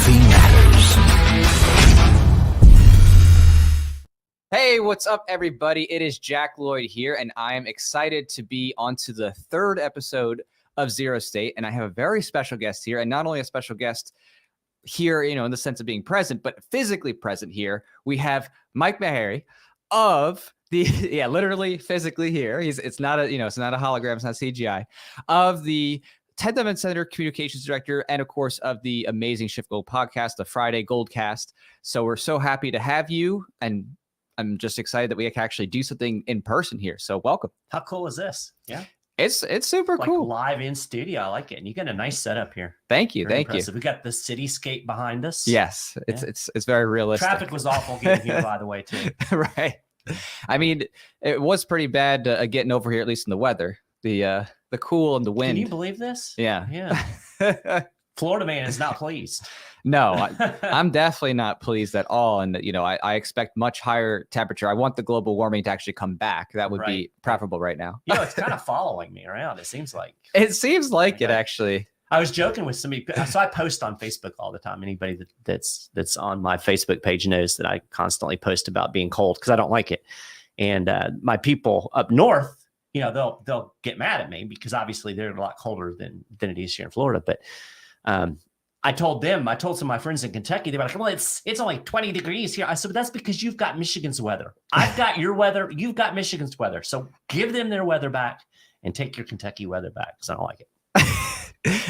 philosophy matters. Hey, what's up, everybody? It is Jack Lloyd here, and I am excited to be onto the third episode of ZeroState, and I have a very special guest here, and not only a special guest here, in the sense of being present, but physically present here. We have Mike Maharrey of the, literally physically here. It's not a hologram, it's not CGI, of the 10th Amendment Center Communications Director, and of course of the amazing SchiffGold podcast, the Friday Goldcast. So we're so happy to have you, and I'm just excited that we can actually do something in person here. So welcome. How cool is this? Yeah. It's super cool. Live in studio. I like it. And you got a nice setup here. Thank you. Very Thank impressive. you. We got the cityscape behind us. Yes. It's very realistic. Traffic was awful getting here, by the way, too. Right. I mean, it was pretty bad getting over here, at least in the weather, the cool and the wind. Can you believe this? Yeah. Yeah. Florida man is not pleased. No, I'm definitely not pleased at all. And, I expect much higher temperature. I want the global warming to actually come back. That would be preferable right now. It's kind of following me around, it seems like. It seems like it, actually. I was joking with somebody. So I post on Facebook all the time. Anybody that's on my Facebook page knows that I constantly post about being cold because I don't like it. And my people up north, they'll get mad at me because obviously they're a lot colder than it is here in Florida. But I told some of my friends in Kentucky, they were like, well, it's only 20 degrees here. I said, but that's because you've got Michigan's weather. I've got your weather. You've got Michigan's weather. So give them their weather back and take your Kentucky weather back because I don't like it.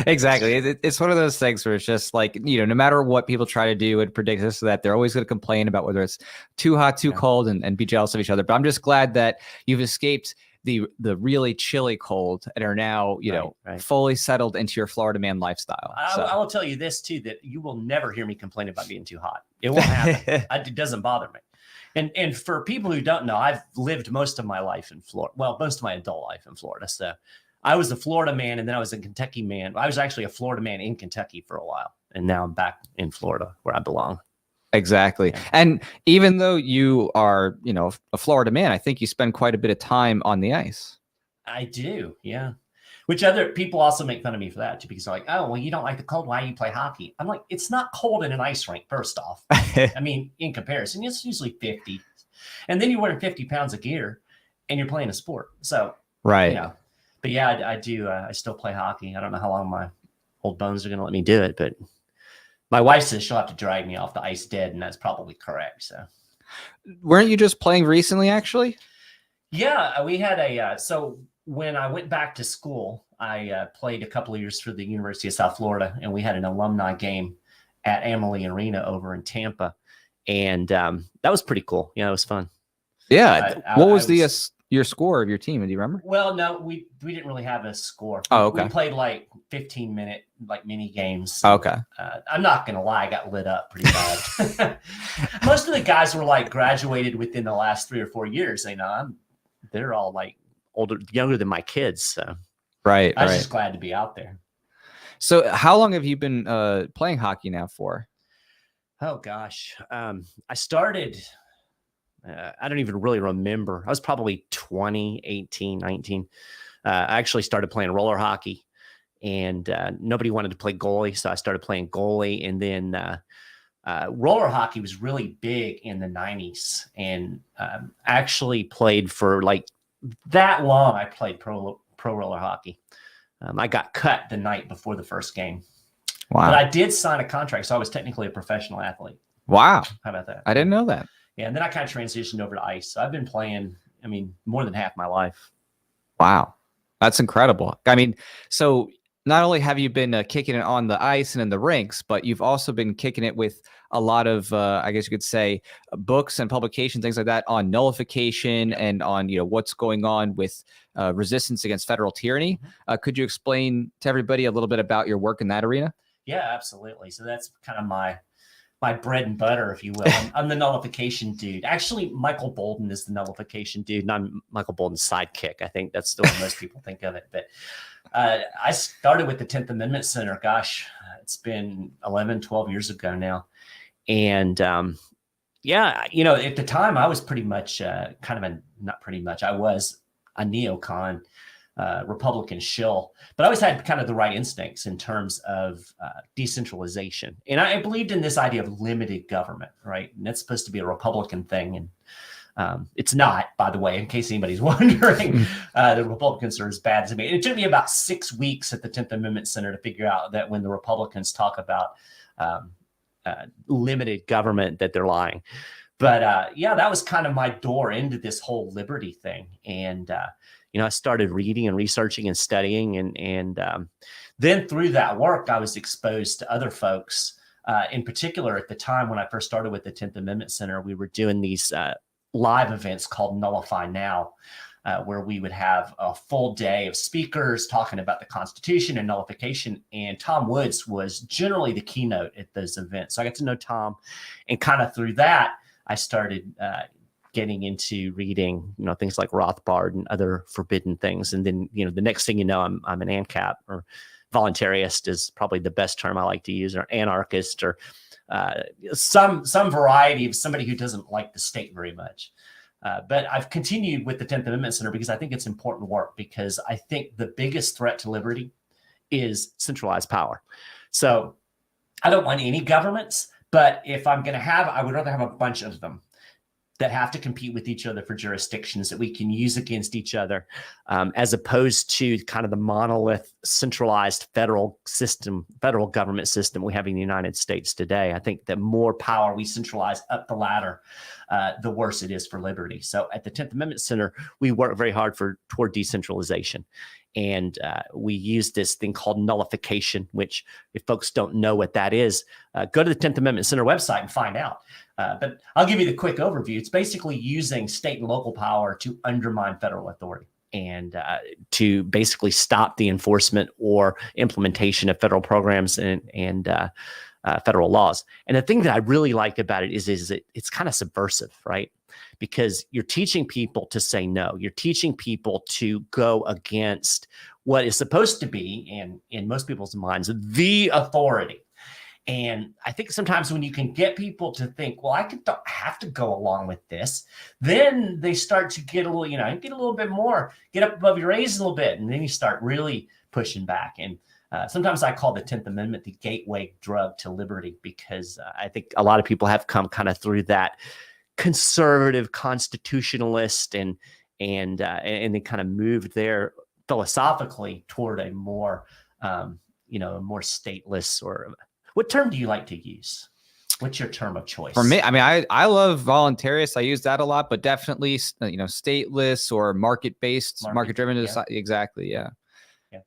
Exactly. It's one of those things where it's just like, no matter what people try to do and predict this or that, they're always going to complain about whether it's too hot, too cold, and be jealous of each other. But I'm just glad that you've escaped the really chilly cold and are now, fully settled into your Florida man lifestyle. I will tell you this too, that you will never hear me complain about being too hot. It won't happen. It doesn't bother me. And for people who don't know, I've lived most of my life in Florida. Well, most of my adult life in Florida. So I was a Florida man, and then I was a Kentucky man. I was actually a Florida man in Kentucky for a while, and now I'm back in Florida where I belong. Exactly. Yeah. And even though you are, a Florida man, I think you spend quite a bit of time on the ice. I do. Yeah. Which other people also make fun of me for that too, because they're like, oh, well, you don't like the cold. Why do you play hockey? I'm like, it's not cold in an ice rink, first off. I mean, in comparison, it's usually 50. And then you're wearing 50 pounds of gear and you're playing a sport. So, right. But yeah, I do. I still play hockey. I don't know how long my old bones are going to let me do it, but my wife says she'll have to drag me off the ice dead, and that's probably correct. So, weren't you just playing recently, actually? Yeah, we had so when I went back to school, I played a couple of years for the University of South Florida, and we had an alumni game at Amalie Arena over in Tampa, and that was pretty cool. It was fun. Yeah. What was your score of your team? Do you remember? Well, no, we didn't really have a score. Oh, okay. We played like 15-minute mini games. Oh, okay. I'm not gonna lie, I got lit up pretty bad. Most of the guys were graduated within the last 3 or 4 years. They're all younger than my kids. So right. I was just glad to be out there. So how long have you been playing hockey now for? Oh gosh, I started. I don't even really remember. I was probably 20, 18, 19. I actually started playing roller hockey, and nobody wanted to play goalie, so I started playing goalie. And then roller hockey was really big in the 90s, and actually played for that long. I played pro roller hockey. I got cut the night before the first game. Wow. But I did sign a contract, so I was technically a professional athlete. Wow. How about that? I didn't know that. Yeah, and then I kind of transitioned over to ice. So I've been playing, more than half my life. Wow. That's incredible. So not only have you been kicking it on the ice and in the rinks, but you've also been kicking it with a lot of, I guess you could say, books and publications, things like that on nullification and on, what's going on with resistance against federal tyranny. Could you explain to everybody a little bit about your work in that arena? Yeah, absolutely. So that's kind of my bread and butter, if you will. I'm the nullification dude. Actually, Michael Bolden is the nullification dude, and I'm Michael Bolden's sidekick. I think that's the way most people think of it. But I started with the 10th Amendment Center. Gosh, it's been 11, 12 years ago now. And at the time, I was pretty much I was a neocon. Republican shill, but I always had kind of the right instincts in terms of decentralization. And I believed in this idea of limited government, right? And that's supposed to be a Republican thing. And it's not, by the way, in case anybody's wondering. The Republicans are as bad as me. It took me about 6 weeks at the 10th Amendment Center to figure out that when the Republicans talk about limited government, that they're lying. But yeah, that was kind of my door into this whole liberty thing. And I started reading and researching and studying, and then through that work, I was exposed to other folks. In particular, at the time when I first started with the 10th Amendment Center, we were doing these live events called Nullify Now, where we would have a full day of speakers talking about the Constitution and nullification. And Tom Woods was generally the keynote at those events. So I got to know Tom, and kind of through that, I started getting into reading, things like Rothbard and other forbidden things. And then, the next thing you know, I'm an ancap, or voluntarist is probably the best term I like to use, or anarchist, or some variety of somebody who doesn't like the state very much. But I've continued with the 10th Amendment Center because I think it's important work, because I think the biggest threat to liberty is centralized power. So I don't want any governments, but if I'm going to I would rather have a bunch of them that have to compete with each other for jurisdictions that we can use against each other, as opposed to kind of the monolith, centralized federal government system we have in the United States today. I think the more power we centralize up the ladder, the worse it is for liberty. So at the 10th Amendment Center, we work very hard toward decentralization. And we use this thing called nullification, which, if folks don't know what that is, go to the 10th Amendment Center website and find out. But I'll give you the quick overview. It's basically using state and local power to undermine federal authority, and to basically stop the enforcement or implementation of federal programs and federal laws. And the thing that I really like about it is it's kind of subversive, right? Because you're teaching people to say no. You're teaching people to go against what is supposed to be, and in most people's minds, the authority. And I think sometimes when you can get people to think, well, don't have to go along with this, then they start to get a little, get a little bit more, get up above your A's a little bit, and then you start really pushing back. And sometimes I call the 10th Amendment the gateway drug to liberty, because I think a lot of people have come kind of through that conservative constitutionalist and they kind of moved there philosophically toward a more, a more stateless, or what term do you like to use? What's your term of choice? For me, I mean, I love voluntarist. I use that a lot, but definitely, stateless or market-based, market-driven. Yeah. Exactly. Yeah.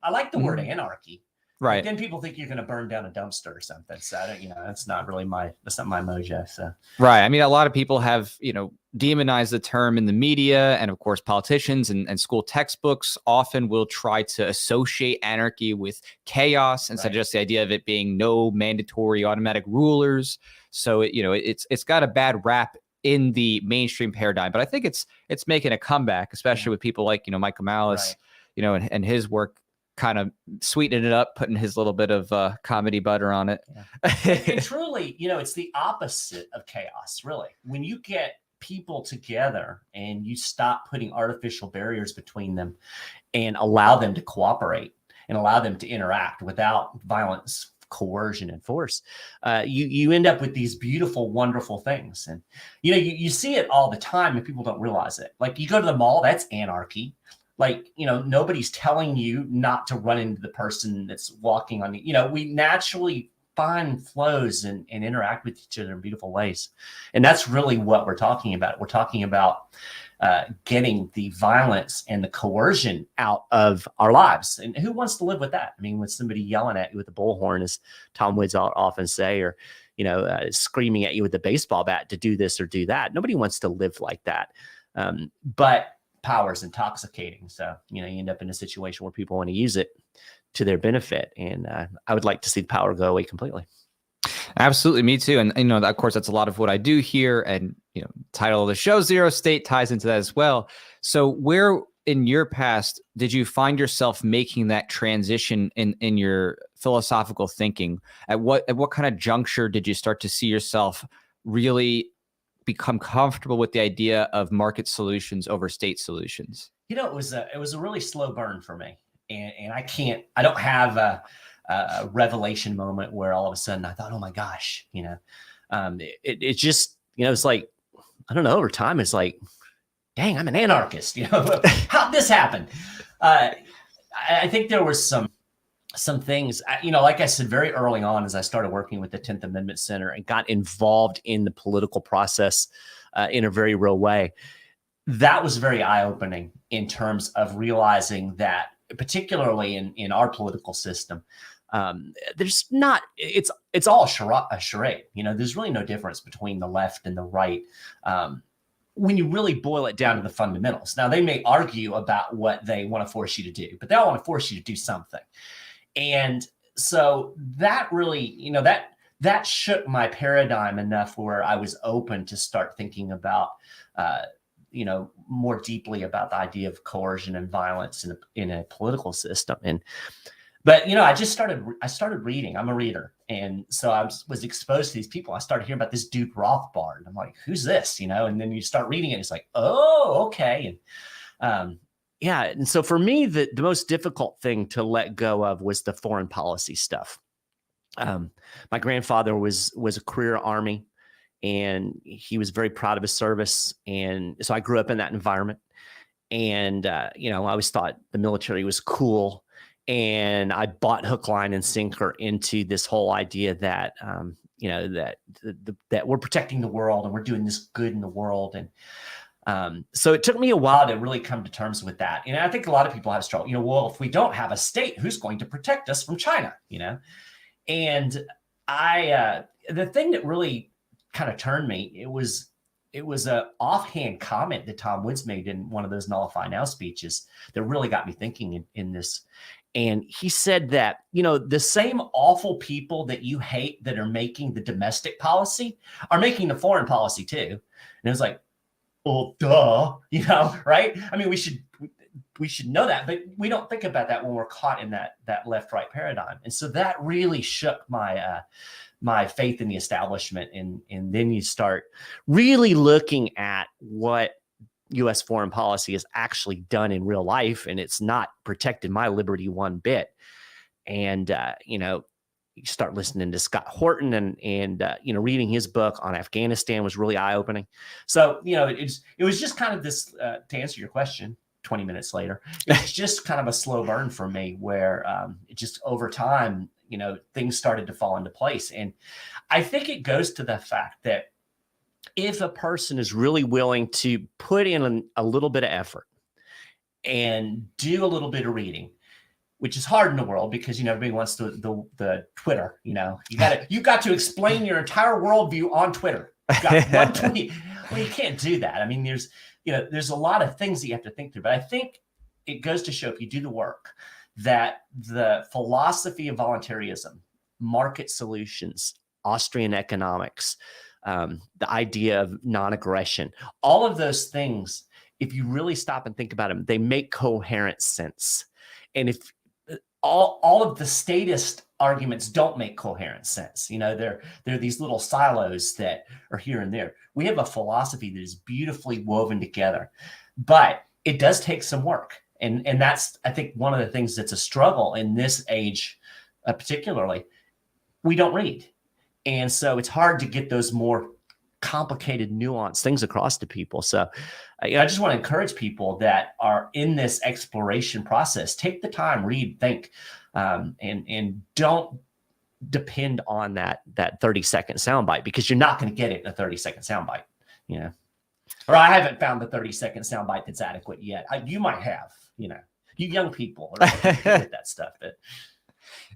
I like the word anarchy. Right. Then people think you're going to burn down a dumpster or something. So that's not really my mojo. So right. I mean, a lot of people have, demonized the term in the media, and of course, politicians and school textbooks often will try to associate anarchy with chaos and suggest the idea of it being no mandatory automatic rulers. So it's got a bad rap in the mainstream paradigm, but I think it's making a comeback, especially with people like Mike Maharrey, and his work, kind of sweetening it up, putting his little bit of comedy butter on it. And truly, it's the opposite of chaos, really. When you get people together and you stop putting artificial barriers between them and allow them to cooperate and allow them to interact without violence, coercion, and force, you end up with these beautiful, wonderful things. And you see it all the time, and people don't realize it. Like, you go to the mall, that's anarchy. Like, nobody's telling you not to run into the person that's walking on we naturally find flows and interact with each other in beautiful ways. And that's really what we're talking about. We're talking about getting the violence and the coercion out of our lives. And who wants to live with that? I mean, with somebody yelling at you with a bullhorn, as Tom Woods often say, or, screaming at you with a baseball bat to do this or do that. Nobody wants to live like that. But power is intoxicating. So, you end up in a situation where people want to use it to their benefit. And I would like to see the power go away completely. Absolutely. Me too. And, of course, that's a lot of what I do here. And, title of the show, Zero State, ties into that as well. So where in your past did you find yourself making that transition in your philosophical thinking? At what kind of juncture did you start to see yourself really become comfortable with the idea of market solutions over state solutions? It was a really slow burn for me, and I don't have a revelation moment where all of a sudden I thought, oh my gosh, it just, it's like, I don't know, over time, it's like, dang, I'm an anarchist, how'd this happen? I think there was some things, like I said, very early on, as I started working with the 10th Amendment Center and got involved in the political process in a very real way. That was very eye-opening in terms of realizing that, particularly in our political system, there's not, it's all a charade. There's really no difference between the left and the right when you really boil it down to the fundamentals. Now, they may argue about what they want to force you to do, but they all want to force you to do something. And so that really, that shook my paradigm enough where I was open to start thinking about, more deeply about the idea of coercion and violence in a political system. But I started reading. I'm a reader. And so I was exposed to these people. I started hearing about this dude Rothbard. I'm like, who's this? And then you start reading it. It's like, oh, okay. And yeah. And so for me, the most difficult thing to let go of was the foreign policy stuff. My grandfather was a career Army, and he was very proud of his service. And so I grew up in that environment. And, I always thought the military was cool. And I bought hook, line, and sinker into this whole idea that, that we're protecting the world and we're doing this good in the world. And so it took me a while to really come to terms with that. And I think a lot of people have struggled, well, if we don't have a state, who's going to protect us from China, And the thing that really kind of turned me, it was a offhand comment that Tom Woods made in one of those Nullify Now speeches that really got me thinking in this. And he said that, the same awful people that you hate that are making the domestic policy are making the foreign policy too. And it was like, well, duh, right? I mean, we should know that, but we don't think about that when we're caught in that left-right paradigm. And so that really shook my faith in the establishment. And then you start really looking at what U.S. foreign policy has actually done in real life, and it's not protected my liberty one bit. And you start listening to Scott Horton and reading his book on Afghanistan was really eye-opening. So it was just kind of this to answer your question 20 minutes later, it's just kind of a slow burn for me where it just over time things started to fall into place. And I think it goes to the fact that if a person is really willing to put in a little bit of effort and do a little bit of reading, which is hard in the world because everybody wants the Twitter. You've got to explain your entire worldview on Twitter. You've got one tweet. Well, you can't do that. I mean, there's a lot of things that you have to think through. But I think it goes to show, if you do the work, that the philosophy of voluntarism, market solutions, Austrian economics, the idea of non-aggression, all of those things, if you really stop and think about them, they make coherent sense. And if all of the statist arguments don't make coherent sense, they're these little silos that are here and there. We have a philosophy that is beautifully woven together, but it does take some work. And that's, I think, one of the things that's a struggle in this age, particularly. We don't read. And so it's hard to get those more complicated, nuanced things across to people. So I just want to encourage people that are in this exploration process, take the time, read, think, and don't depend on that 30-second soundbite, because you're not going to get it in a 30-second soundbite, Or I haven't found the 30-second soundbite that's adequate yet. You might have, you young people are good at that stuff. But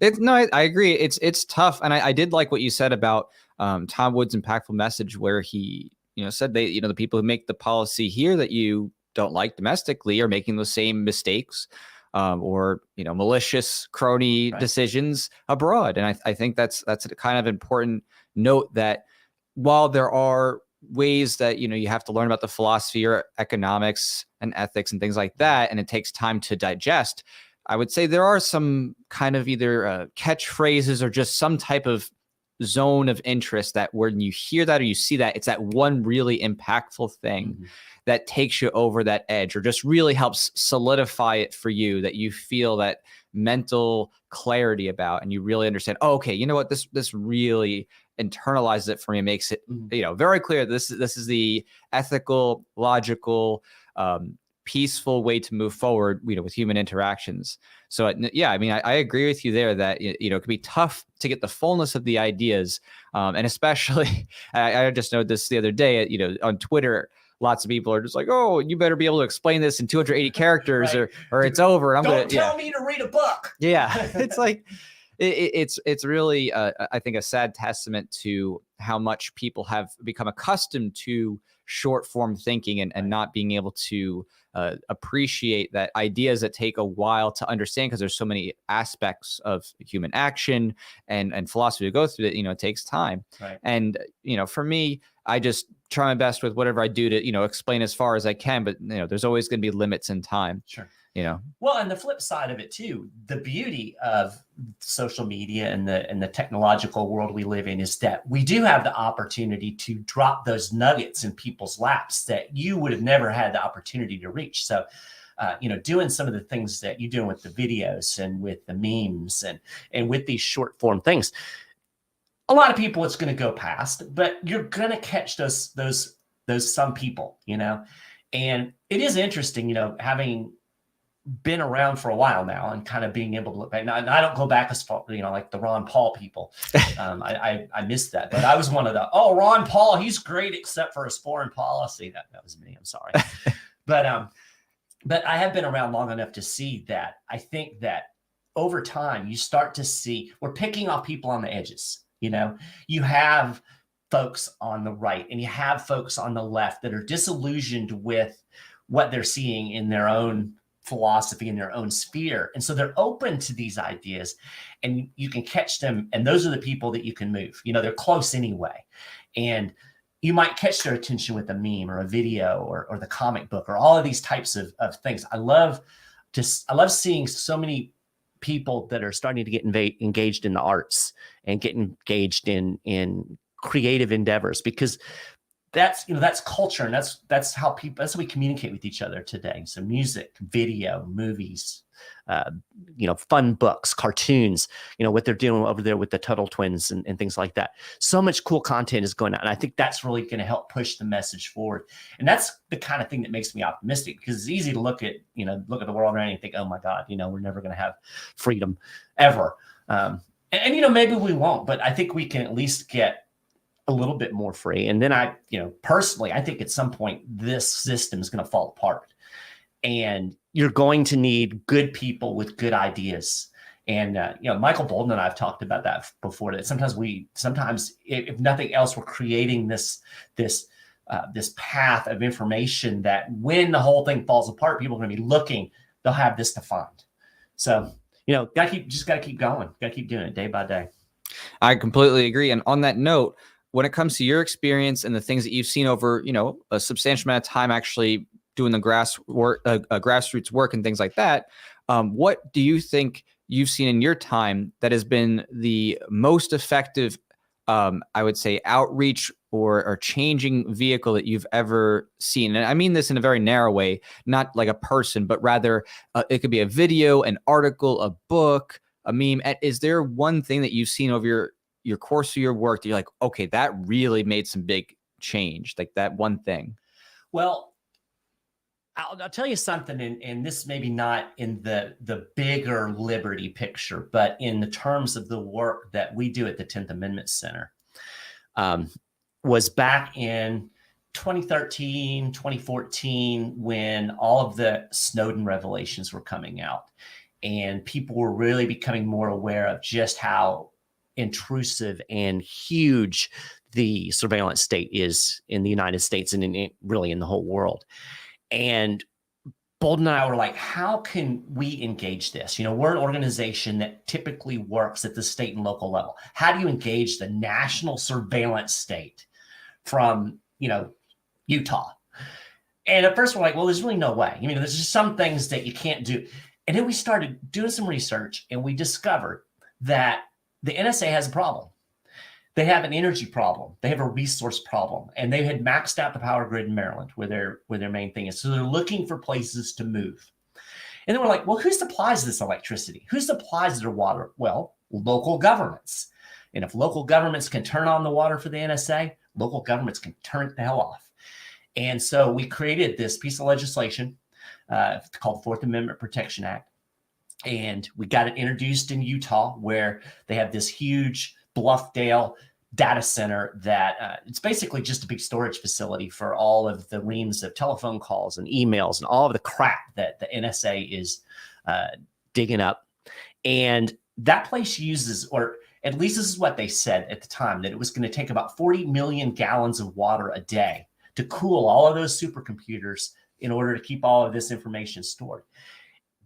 I agree. It's tough. And I did like what you said about Tom Wood's impactful message, where he, said they, the people who make the policy here that you don't like domestically are making those same mistakes or, malicious crony decisions abroad. And I think that's a kind of important note, that while there are ways that, you have to learn about the philosophy or economics and ethics and things like that, and it takes time to digest, I would say there are some kind of either catchphrases or just some type of zone of interest that when you hear that or you see that, it's that one really impactful thing that takes you over that edge or just really helps solidify it for you, that you feel that mental clarity about, and you really understand, oh, okay, you know what, this really internalizes it for me, makes it, very clear. This is the ethical, logical, peaceful way to move forward, with human interactions. So yeah, I mean, I agree with you there that, it can be tough to get the fullness of the ideas. And especially, I just noticed this the other day, on Twitter, lots of people are just like, oh, you better be able to explain this in 280 characters right. or it's over. Don't tell me to read a book. Yeah. It's like, it's really, I think, a sad testament to how much people have become accustomed to short form thinking and not being able to appreciate that ideas that take a while to understand, because there's so many aspects of human action and philosophy to go through that, it takes time. Right. And, for me, I just try my best with whatever I do to, explain as far as I can, but, there's always going to be limits in time. Sure. Well, and the flip side of it too, the beauty of social media and the technological world we live in is that we do have the opportunity to drop those nuggets in people's laps that you would have never had the opportunity to reach. So, doing some of the things that you're doing with the videos and with the memes and with these short form things, a lot of people it's going to go past, but you're going to catch those some people, and it is interesting, having been around for a while now and kind of being able to look back. Now, I don't go back as far, like the Ron Paul people. I missed that, but I was one of the, Ron Paul, he's great except for his foreign policy. That was me. I'm sorry. But I have been around long enough to see that. I think that over time you start to see we're picking off people on the edges. You have folks on the right and you have folks on the left that are disillusioned with what they're seeing in their own philosophy in their own sphere. And so they're open to these ideas and you can catch them. And those are the people that you can move, they're close anyway. And you might catch their attention with a meme or a video or the comic book or all of these types of things. I love seeing so many people that are starting to get engaged in the arts and get engaged in creative endeavors, because that's culture, and that's how we communicate with each other today. So music, video, movies, fun books, cartoons, what they're doing over there with the Tuttle twins and things like that. So much cool content is going on. And I think that's really going to help push the message forward. And that's the kind of thing that makes me optimistic, because it's easy to look at the world around and think, oh my God, we're never going to have freedom ever. And maybe we won't, but I think we can at least get a little bit more free. And then personally, I think at some point this system is going to fall apart, and you're going to need good people with good ideas. And, Michael Bolden and I have talked about that before, that sometimes if nothing else, we're creating this path of information that when the whole thing falls apart, people are going to be looking, they'll have this to find. So, got to keep going, got to keep doing it day by day. I completely agree. And on that note, when it comes to your experience and the things that you've seen over, a substantial amount of time actually doing the grassroots work and things like that, what do you think you've seen in your time that has been the most effective, I would say, outreach or changing vehicle that you've ever seen? And I mean this in a very narrow way, not like a person, but rather it could be a video, an article, a book, a meme. Is there one thing that you've seen over your course of your work that you're like, okay, that really made some big change, like that one thing? Well, I'll tell you something, and this maybe not in the bigger liberty picture, but in the terms of the work that we do at the 10th Amendment Center, was back in 2013, 2014, when all of the Snowden revelations were coming out, and people were really becoming more aware of just how intrusive and huge the surveillance state is in the United States and really in the whole world. And Bolden and I were like, how can we engage this? We're an organization that typically works at the state and local level. How do you engage the national surveillance state from, Utah? And at first we're like, well, there's really no way. There's just some things that you can't do. And then we started doing some research and we discovered that the NSA has a problem. They have an energy problem. They have a resource problem, and they had maxed out the power grid in Maryland, where their main thing is. So they're looking for places to move. And then we're like, well, who supplies this electricity? Who supplies their water? Well, local governments. And if local governments can turn on the water for the NSA, local governments can turn it the hell off. And so we created this piece of legislation called Fourth Amendment Protection Act. And we got it introduced in Utah, where they have this huge Bluffdale data center that it's basically just a big storage facility for all of the reams of telephone calls and emails and all of the crap that the NSA is digging up. And that place uses, or at least this is what they said at the time, that it was going to take about 40 million gallons of water a day to cool all of those supercomputers in order to keep all of this information stored.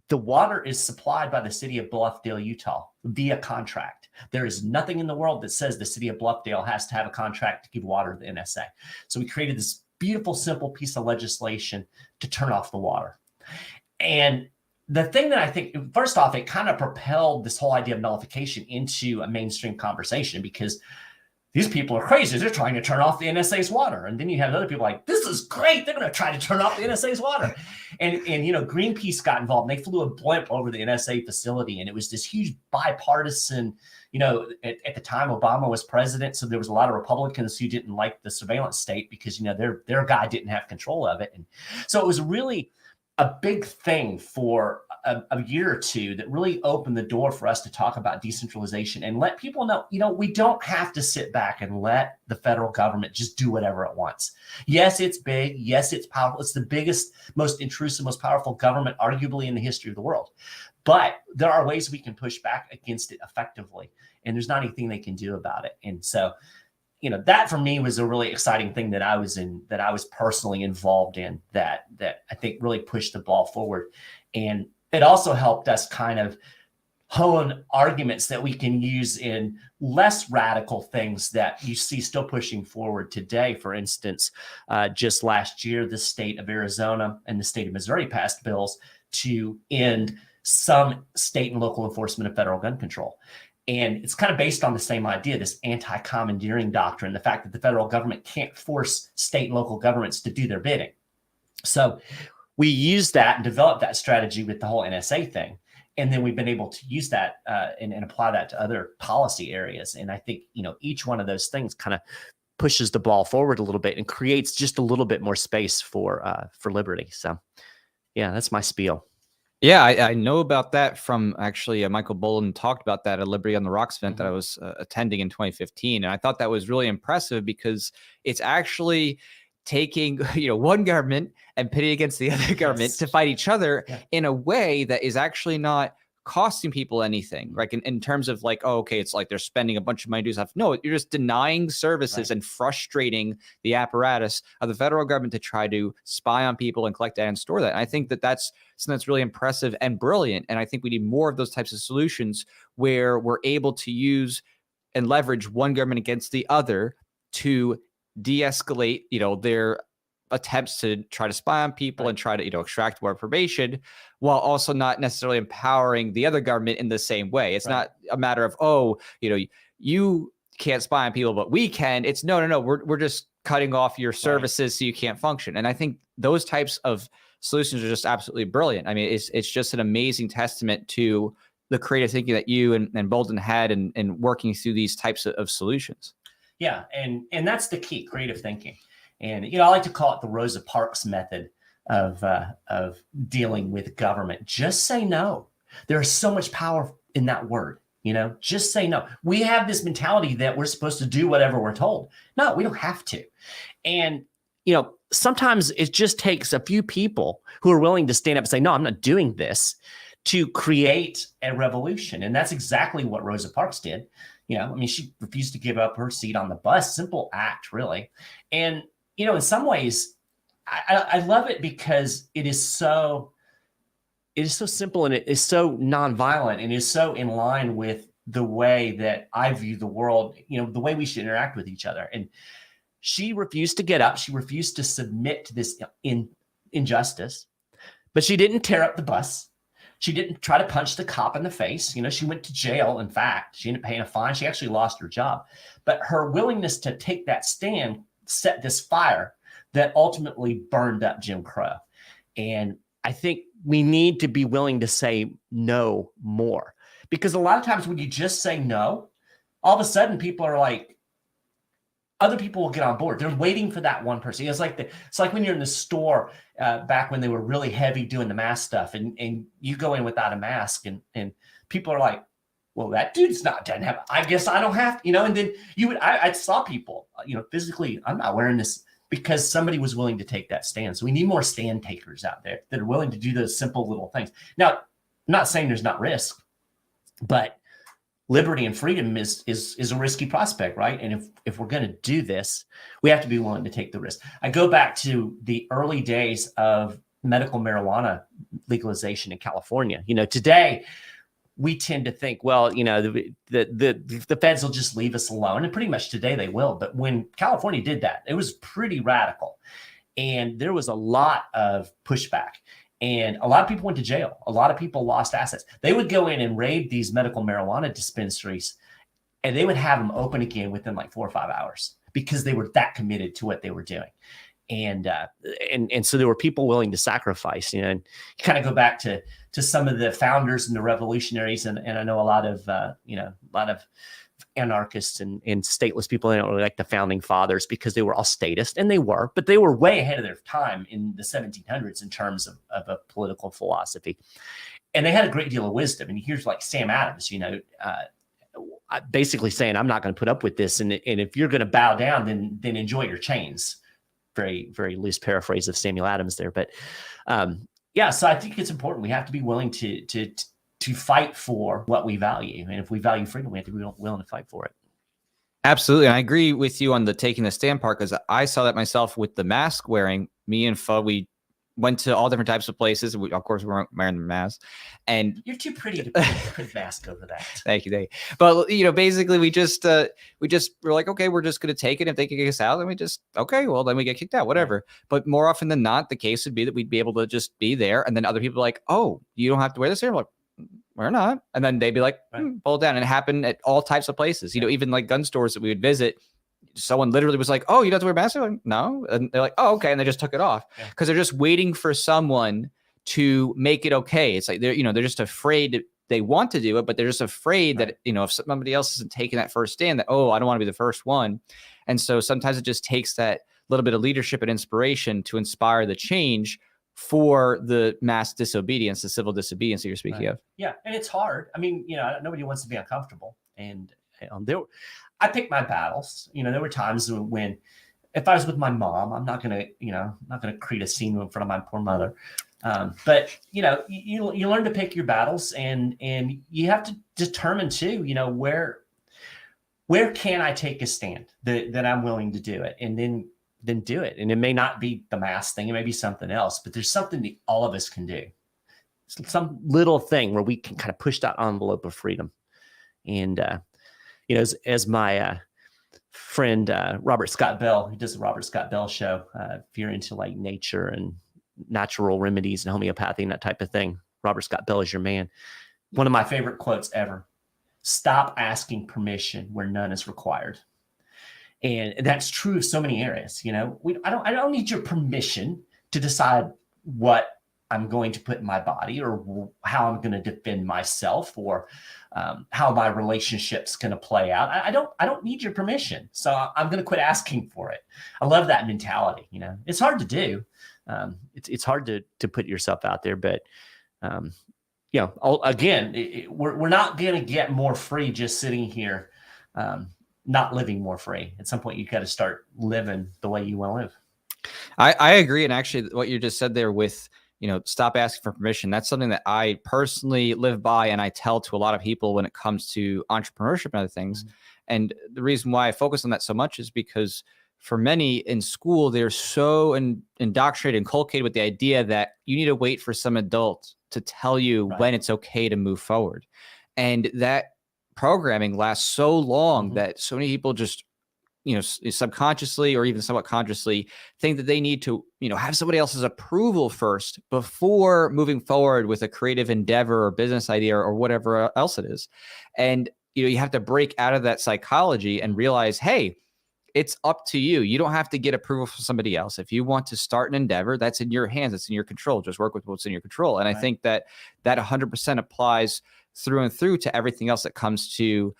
The water is supplied by the city of Bluffdale, Utah, via contract. There is nothing in the world that says the city of Bluffdale has to have a contract to give water to the NSA. So we created this beautiful, simple piece of legislation to turn off the water. And the thing that I think, first off, it kind of propelled this whole idea of nullification into a mainstream conversation, because these people are crazy. They're trying to turn off the NSA's water. And then you have other people like, this is great. They're going to try to turn off the NSA's water. And Greenpeace got involved, and they flew a blimp over the NSA facility. And it was this huge bipartisan, at the time Obama was president. So there was a lot of Republicans who didn't like the surveillance state because, their guy didn't have control of it. And so it was really a big thing for a year or two that really opened the door for us to talk about decentralization and let people know, we don't have to sit back and let the federal government just do whatever it wants. Yes, it's big. Yes, it's powerful. It's the biggest, most intrusive, most powerful government, arguably, in the history of the world. But there are ways we can push back against it effectively, and there's not anything they can do about it. And so, that for me was a really exciting thing that I was personally involved in, that I think really pushed the ball forward. And it also helped us kind of hone arguments that we can use in less radical things that you see still pushing forward today. For instance, just last year, the state of Arizona and the state of Missouri passed bills to end some state and local enforcement of federal gun control. And it's kind of based on the same idea, this anti-commandeering doctrine, the fact that the federal government can't force state and local governments to do their bidding. So we used that and developed that strategy with the whole NSA thing. And then we've been able to use that and apply that to other policy areas. And I think, each one of those things kind of pushes the ball forward a little bit and creates just a little bit more space for liberty. So, yeah, that's my spiel. Yeah, I know about that from actually Michael Bolin talked about that at Liberty on the Rocks event that I was attending in 2015. And I thought that was really impressive because it's actually taking, one government and pitting against the other government to fight each other in a way that is actually not costing people anything, like in terms of like, oh, okay, it's like they're spending a bunch of money to do stuff. No, you're just denying services and frustrating the apparatus of the federal government to try to spy on people and collect data and store that. And I think that that's something that's really impressive and brilliant. And I think we need more of those types of solutions where we're able to use and leverage one government against the other to de-escalate, their attempts to try to spy on people and try to, extract more information, while also not necessarily empowering the other government in the same way. It's not a matter of, oh, you can't spy on people, but we can. It's no. We're just cutting off your services so you can't function. And I think those types of solutions are just absolutely brilliant. I mean, it's just an amazing testament to the creative thinking that you and Bolden had in working through these types of solutions. Yeah, and that's the key, creative thinking. And, I like to call it the Rosa Parks method of dealing with government. Just say no. There is so much power in that word, just say no. We have this mentality that we're supposed to do whatever we're told. No, we don't have to. And, sometimes it just takes a few people who are willing to stand up and say, no, I'm not doing this, to create a revolution. And that's exactly what Rosa Parks did. She refused to give up her seat on the bus. Simple act, really. And, in some ways, I love it because it is so simple, and it is so nonviolent, and is so in line with the way that I view the world, the way we should interact with each other. And she refused to get up. She refused to submit to this injustice, but she didn't tear up the bus. She didn't try to punch the cop in the face. You know, she went to jail. In fact, she ended up paying a fine. She actually lost her job. But her willingness to take that stand set this fire that ultimately burned up Jim Crow. And I think we need to be willing to say no more, because a lot of times when you just say no, all of a sudden people are like, other people will get on board. They're waiting for that one person. It's like when you're in the store back when they were really heavy doing the mask stuff, and you go in without a mask, and people are like, well, that dude's doesn't have, I guess I don't have to, you know. And then I saw people, you know, physically, I'm not wearing this, because somebody was willing to take that stand. So we need more stand takers out there that are willing to do those simple little things. Now, I'm not saying there's not risk, but liberty and freedom is a risky prospect, right? And if we're going to do this, we have to be willing to take the risk. I go back to the early days of medical marijuana legalization in California. You know, today we tend to think, well, you know, the feds will just leave us alone, and pretty much today they will. But when California did that, it was pretty radical, and there was a lot of pushback. And a lot of people went to jail. A lot of people lost assets. They would go in and raid these medical marijuana dispensaries, and they would have them open again within like 4 or 5 hours, because they were that committed to what they were doing. And so there were people willing to sacrifice, you know, and you kind of go back to some of the founders and the revolutionaries. And I know a lot of anarchists and stateless people. They don't really like the founding fathers because they were all statist, and they were, but they were way ahead of their time in the 1700s in terms of a political philosophy. And they had a great deal of wisdom. And here's like Sam Adams, you know, basically saying, I'm not going to put up with this. And if you're going to bow down, then enjoy your chains. Very, very loose paraphrase of Samuel Adams there. But yeah, so I think it's important. We have to be willing to fight for what we value. And if we value freedom, we have to be willing to fight for it. Absolutely. And I agree with you on the taking the stand part, because I saw that myself with the mask wearing. Me and Pho, we went to all different types of places. Of course, we weren't wearing the mask. And you're too pretty to put mask over that. Thank you. But, you know, basically we just were like, okay, we're just going to take it. If they kick us out, then then we get kicked out, whatever. Right. But more often than not, the case would be that we'd be able to just be there. And then other people are like, oh, you don't have to wear this here. I'm like, we're not. And then they'd be like, pull it down. And it happened at all types of places, you know, even like gun stores that we would visit. Someone literally was like, oh, you don't have to wear a mask? Like, no. And they're like, oh, okay. And they just took it off because they're just waiting for someone to make it okay. It's like, they're just afraid. They want to do it, but they're just afraid that, you know, if somebody else isn't taking that first stand, that, oh, I don't want to be the first one. And so sometimes it just takes that little bit of leadership and inspiration to inspire the change for the mass disobedience, the civil disobedience that you're speaking of. Yeah. And it's hard. I mean, you know, nobody wants to be uncomfortable. And I pick my battles. You know, there were times when if I was with my mom, I'm not going to create a scene in front of my poor mother. But, you know, you learn to pick your battles, and you have to determine too, you know, where can I take a stand that I'm willing to do it, and then do it. And it may not be the mask thing. It may be something else, but there's something that all of us can do. Some little thing where we can kind of push that envelope of freedom. And, you know, as my friend Robert Scott Bell, who does the Robert Scott Bell show, if you're into like nature and natural remedies and homeopathy and that type of thing, Robert Scott Bell is your man. One of my favorite quotes ever: stop asking permission where none is required. And that's true of so many areas. You know, I don't need your permission to decide what I'm going to put in my body, or how I'm going to defend myself, or how my relationship's going to play out. I don't need your permission. So I'm going to quit asking for it. I love that mentality. You know, it's hard to do. It's hard to put yourself out there, but you know, again, we're not going to get more free just sitting here, not living more free. At some point, you got to start living the way you want to live. I agree. And actually what you just said there with, you know, stop asking for permission. That's something that I personally live by, and I tell to a lot of people when it comes to entrepreneurship and other things. Mm-hmm. And the reason why I focus on that so much is because for many in school, they're so indoctrinated, inculcated with the idea that you need to wait for some adult to tell you when it's okay to move forward. And that programming lasts so long that so many people just, subconsciously or even somewhat consciously think that they need to, have somebody else's approval first before moving forward with a creative endeavor or business idea or whatever else it is. And, you have to break out of that psychology and realize, hey, it's up to you. You don't have to get approval from somebody else. If you want to start an endeavor, that's in your hands. It's in your control. Just work with what's in your control. And I think that 100% applies through and through to everything else that comes to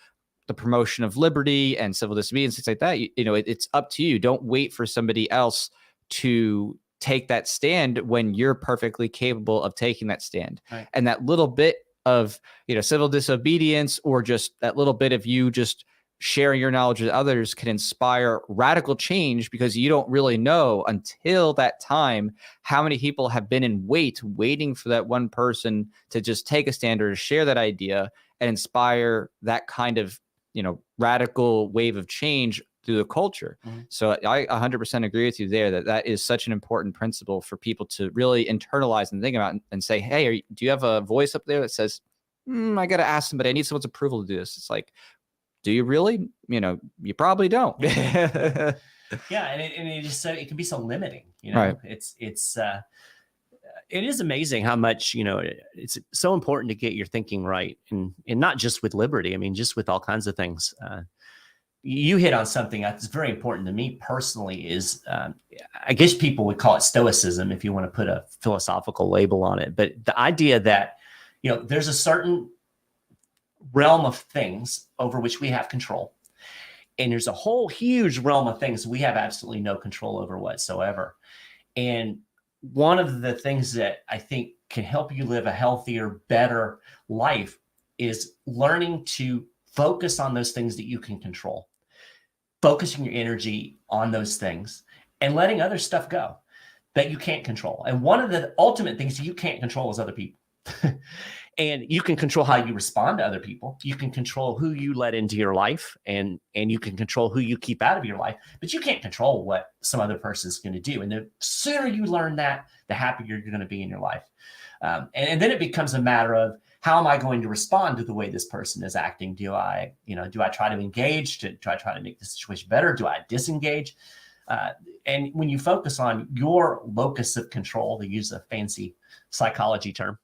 the promotion of liberty and civil disobedience, things like that. It's up to you. Don't wait for somebody else to take that stand when you're perfectly capable of taking that stand. Right. And that little bit of, civil disobedience, or just that little bit of you just sharing your knowledge with others, can inspire radical change, because you don't really know until that time how many people have been waiting for that one person to just take a stand or to share that idea and inspire that kind of, radical wave of change through the culture. Mm-hmm. So I 100% agree with you there that is such an important principle for people to really internalize and think about and say, hey, do you have a voice up there that says, I got to ask somebody, I need someone's approval to do this? It's like, do you really? You probably don't. Yeah. And it is so, it can be so limiting, Right. It is amazing how much, it's so important to get your thinking right, and not just with liberty. I mean, just with all kinds of things. You hit on something that's very important to me personally is, I guess people would call it Stoicism if you want to put a philosophical label on it. But the idea that, there's a certain realm of things over which we have control, and there's a whole huge realm of things we have absolutely no control over whatsoever. And one of the things that I think can help you live a healthier, better life is learning to focus on those things that you can control, focusing your energy on those things and letting other stuff go that you can't control. And one of the ultimate things you can't control is other people. And you can control how you respond to other people. You can control who you let into your life, and you can control who you keep out of your life, but you can't control what some other person's going to do. And the sooner you learn that, the happier you're going to be in your life. And then it becomes a matter of, how am I going to respond to the way this person is acting? Do I try to engage? Do I try to make the situation better? Do I disengage? And when you focus on your locus of control, to use a fancy psychology term,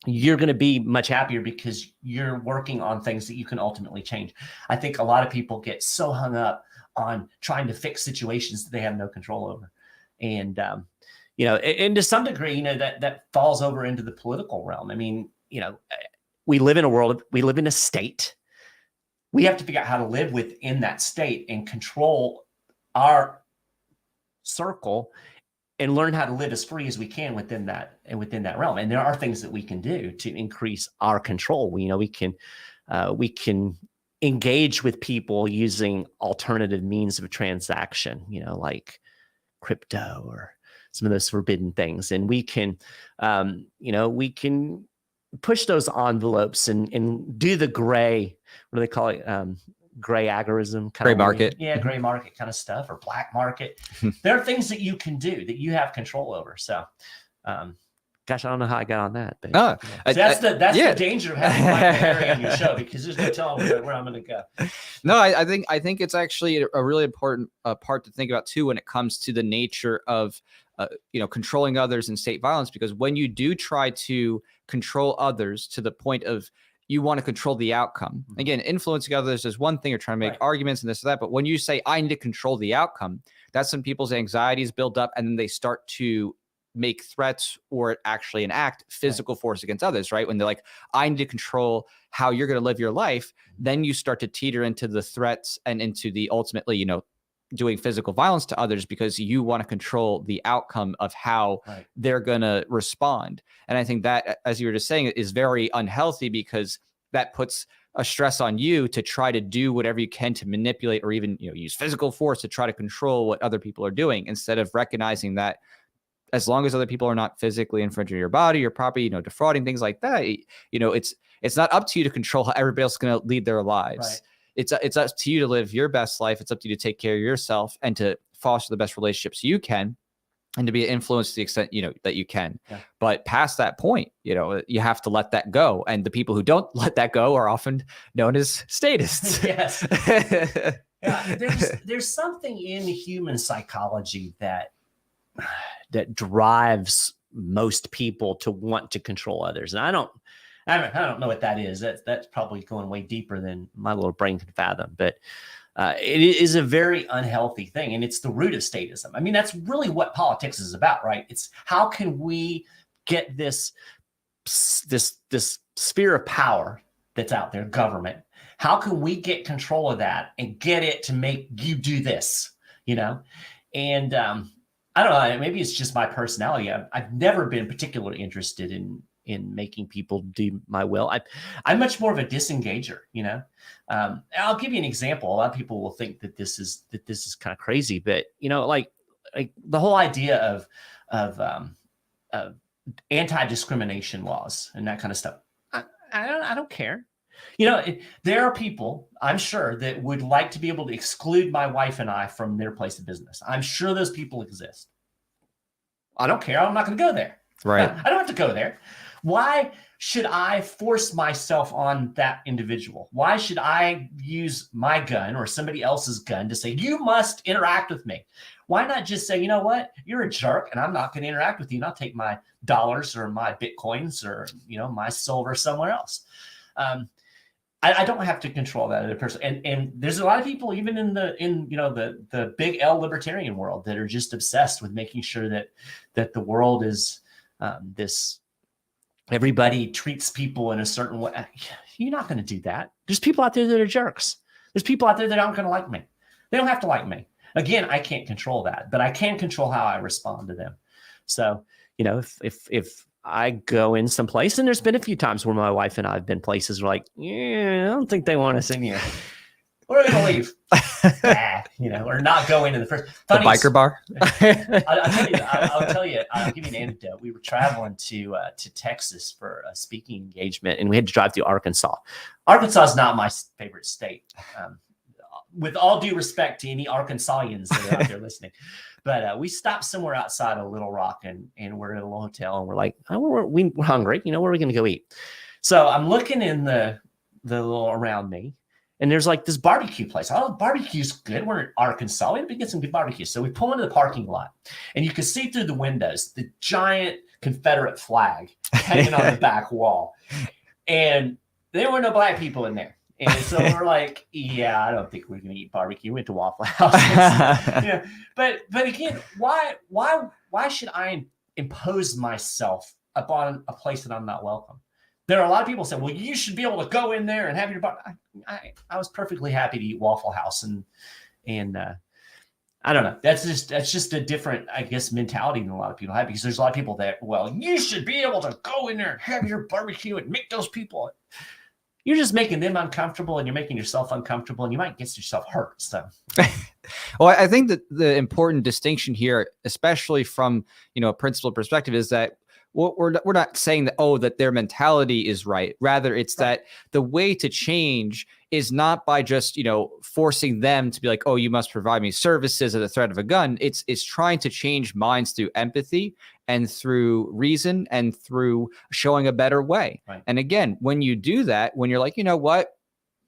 you're going to be much happier because you're working on things that you can ultimately change. I think a lot of people get so hung up on trying to fix situations that they have no control over. And, and to some degree, that falls over into the political realm. I mean, we live in a state. We have to figure out how to live within that state and control our circle and learn how to live as free as we can within that realm. And there are things that we can do to increase our control. We can engage with people using alternative means of transaction, like crypto or some of those forbidden things. And we can push those envelopes and do the gray, what do they call it? Gray agorism, gray market. Yeah, gray market kind of stuff, or black market. There are things that you can do that you have control over. So, gosh, I don't know how I got on that. But so that's the danger of having Mike Maharrey on your show, because there's no telling where I'm going to go. No, I think it's actually a really important part to think about too when it comes to the nature of controlling others and state violence, because when you do try to control others to the point of you want to control the outcome. Again, influencing others is one thing, or trying to make arguments and this or that. But when you say, I need to control the outcome, that's when people's anxieties build up, and then they start to make threats or actually enact physical force against others, right? When they're like, I need to control how you're going to live your life, then you start to teeter into the threats and into the ultimately, doing physical violence to others, because you want to control the outcome of how they're going to respond. And I think that, as you were just saying, is very unhealthy, because that puts a stress on you to try to do whatever you can to manipulate or even, use physical force to try to control what other people are doing, instead of recognizing that as long as other people are not physically infringing your body, your property, defrauding, things like that, it's not up to you to control how everybody else is going to lead their lives. Right. It's up to you to live your best life. It's up to you to take care of yourself and to foster the best relationships you can, and to be influenced to the extent, that you can. Yeah. But past that point, you have to let that go. And the people who don't let that go are often known as statists. Yes. Yeah, there's something in human psychology that drives most people to want to control others, and I don't know what that is. That's probably going way deeper than my little brain can fathom. But it is a very unhealthy thing, and it's the root of statism. I mean, that's really what politics is about, right? It's how can we get this sphere of power that's out there, government. How can we get control of that and get it to make you do this, And I don't know, maybe it's just my personality. I've never been particularly interested in making people do my will. I'm much more of a disengager, I'll give you an example. A lot of people will think that this is kind of crazy, but like the whole idea of anti-discrimination laws and that kind of stuff. I don't care. There are people, I'm sure, that would like to be able to exclude my wife and I from their place of business. I'm sure those people exist. I don't care. I'm not going to go there. Right. I don't have to go there. Why should I force myself on that individual? Why should I use my gun or somebody else's gun to say, you must interact with me? Why not just say, you know what? You're a jerk and I'm not going to interact with you. And I'll take my dollars or my Bitcoins or, my silver somewhere else. I don't have to control that other person. And there's a lot of people, even in the big L libertarian world, that are just obsessed with making sure that the world is this, everybody treats people in a certain way. You're not going to do that. There's people out there that are jerks. There's people out there that aren't going to like me. They don't have to like me. Again, I can't control that, but I can control how I respond to them. So, if I go in some place, and there's been a few times where my wife and I have been places where like, I don't think they want us in here. We're going to leave. Or not go into the first. The biker bar. I'll tell you. I'll give you an anecdote. We were traveling to Texas for a speaking engagement, and we had to drive through Arkansas. Arkansas is not my favorite state. With all due respect to any Arkansasians that are out there listening. But we stopped somewhere outside of Little Rock, and we're in a little hotel, and we're like, we're hungry. Where are we going to go eat? So I'm looking in the little around me, and there's like this barbecue place. Oh, barbecue's good. We're in Arkansas. We have to get some good barbecue. So we pull into the parking lot, and you can see through the windows the giant Confederate flag hanging on the back wall. And there were no black people in there. And so we're like, I don't think we're going to eat barbecue. We went to Waffle House. But again, why should I impose myself upon a place that I'm not welcome? There are a lot of people say, well, you should be able to go in there and have your barbecue. I was perfectly happy to eat Waffle House, and I don't know. That's just a different, I guess, mentality than a lot of people have, because there's a lot of people that, well, you should be able to go in there and have your barbecue and make those people. You're just making them uncomfortable, and you're making yourself uncomfortable, and you might get yourself hurt. So, well, I think that the important distinction here, especially from a principled perspective, is that we're not saying that their mentality is right. Rather, it's that the way to change is not by just forcing them to be like, oh, you must provide me services at the threat of a gun. It's trying to change minds through empathy and through reason and through showing a better way. Right. And again, when you do that, when you're like, what,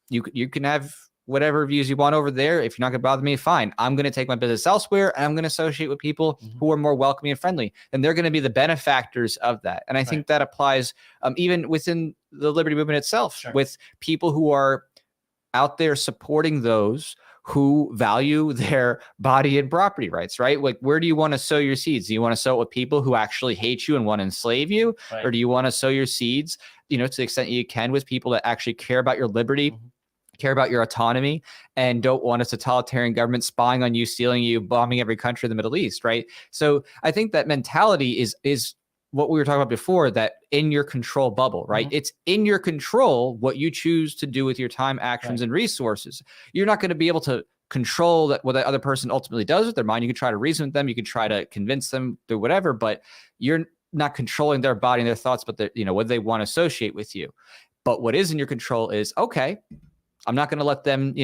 you can have whatever views you want over there. If you're not going to bother me, fine. I'm going to take my business elsewhere, and I'm going to associate with people who are more welcoming and friendly. And they're going to be the benefactors of that. And I think that applies even within the liberty movement itself, with people who are out there supporting those who value their body and property rights, right? Like, where do you want to sow your seeds? Do you want to sow it with people who actually hate you and want to enslave you? Right. Or do you want to sow your seeds, to the extent you can, with people that actually care about your liberty, care about your autonomy, and don't want a totalitarian government spying on you, stealing you, bombing every country in the Middle East, right? So I think that mentality is what we were talking about before, that in your control bubble, right? It's in your control what you choose to do with your time, actions, and resources. You're not going to be able to control what the other person ultimately does with their mind. You can try to reason with them, you can try to convince them through whatever, but you're not controlling their body and their thoughts, but what they want to associate with you. But what is in your control is, okay, I'm not going to let them,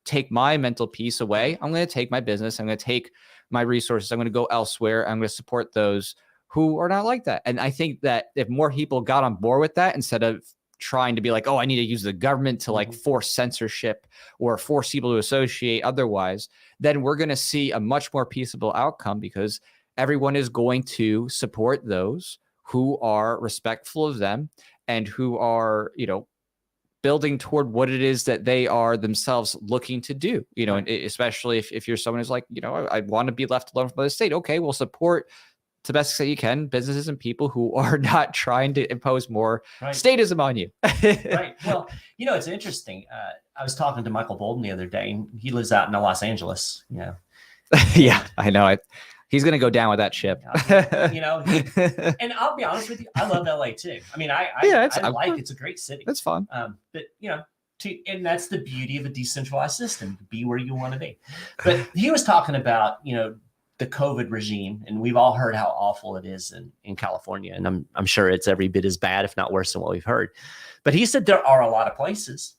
take my mental peace away. I'm going to take my business. I'm going to take my resources. I'm going to go elsewhere. I'm going to support those who are not like that. And I think that if more people got on board with that, instead of trying to be like, oh, I need to use the government to like force censorship or force people to associate otherwise, then we're going to see a much more peaceable outcome, because everyone is going to support those who are respectful of them and who are, building toward what it is that they are themselves looking to do, and especially if you're someone who's like, I want to be left alone from the state. Okay, we'll support to the best extent you can businesses and people who are not trying to impose more statism on you. Right. Well, it's interesting. I was talking to Michael Bolden the other day, and he lives out in Los Angeles. Yeah, I know. He's going to go down with that ship. And I'll be honest with you, I love LA too. I mean, it's a great city. That's fun. But and that's the beauty of a decentralized system, to be where you want to be. But he was talking about, the COVID regime, and we've all heard how awful it is in California. And I'm sure it's every bit as bad, if not worse than what we've heard. But he said there are a lot of places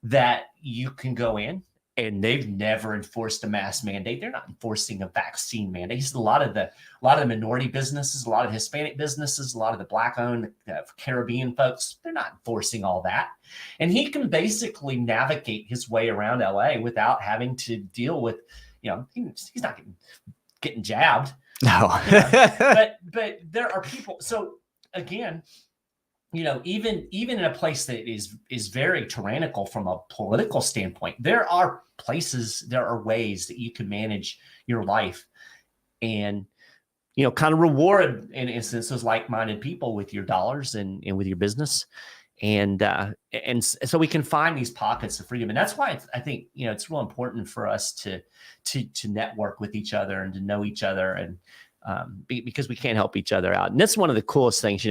that you can go in, and they've never enforced a mask mandate. They're not enforcing a vaccine mandate. He said a lot of the minority businesses, a lot of Hispanic businesses, a lot of the Black-owned Caribbean folks, they're not enforcing all that. And he can basically navigate his way around LA without having to deal with, he's not getting jabbed. No. But there are people. So again, even in a place that is very tyrannical from a political standpoint, there are ways that you can manage your life and, kind of reward, in instance, those like-minded people with your dollars and with your business. And so we can find these pockets of freedom. And that's why I think, it's real important for us to network with each other and to know each other, and because we can't help each other out. And that's one of the coolest things,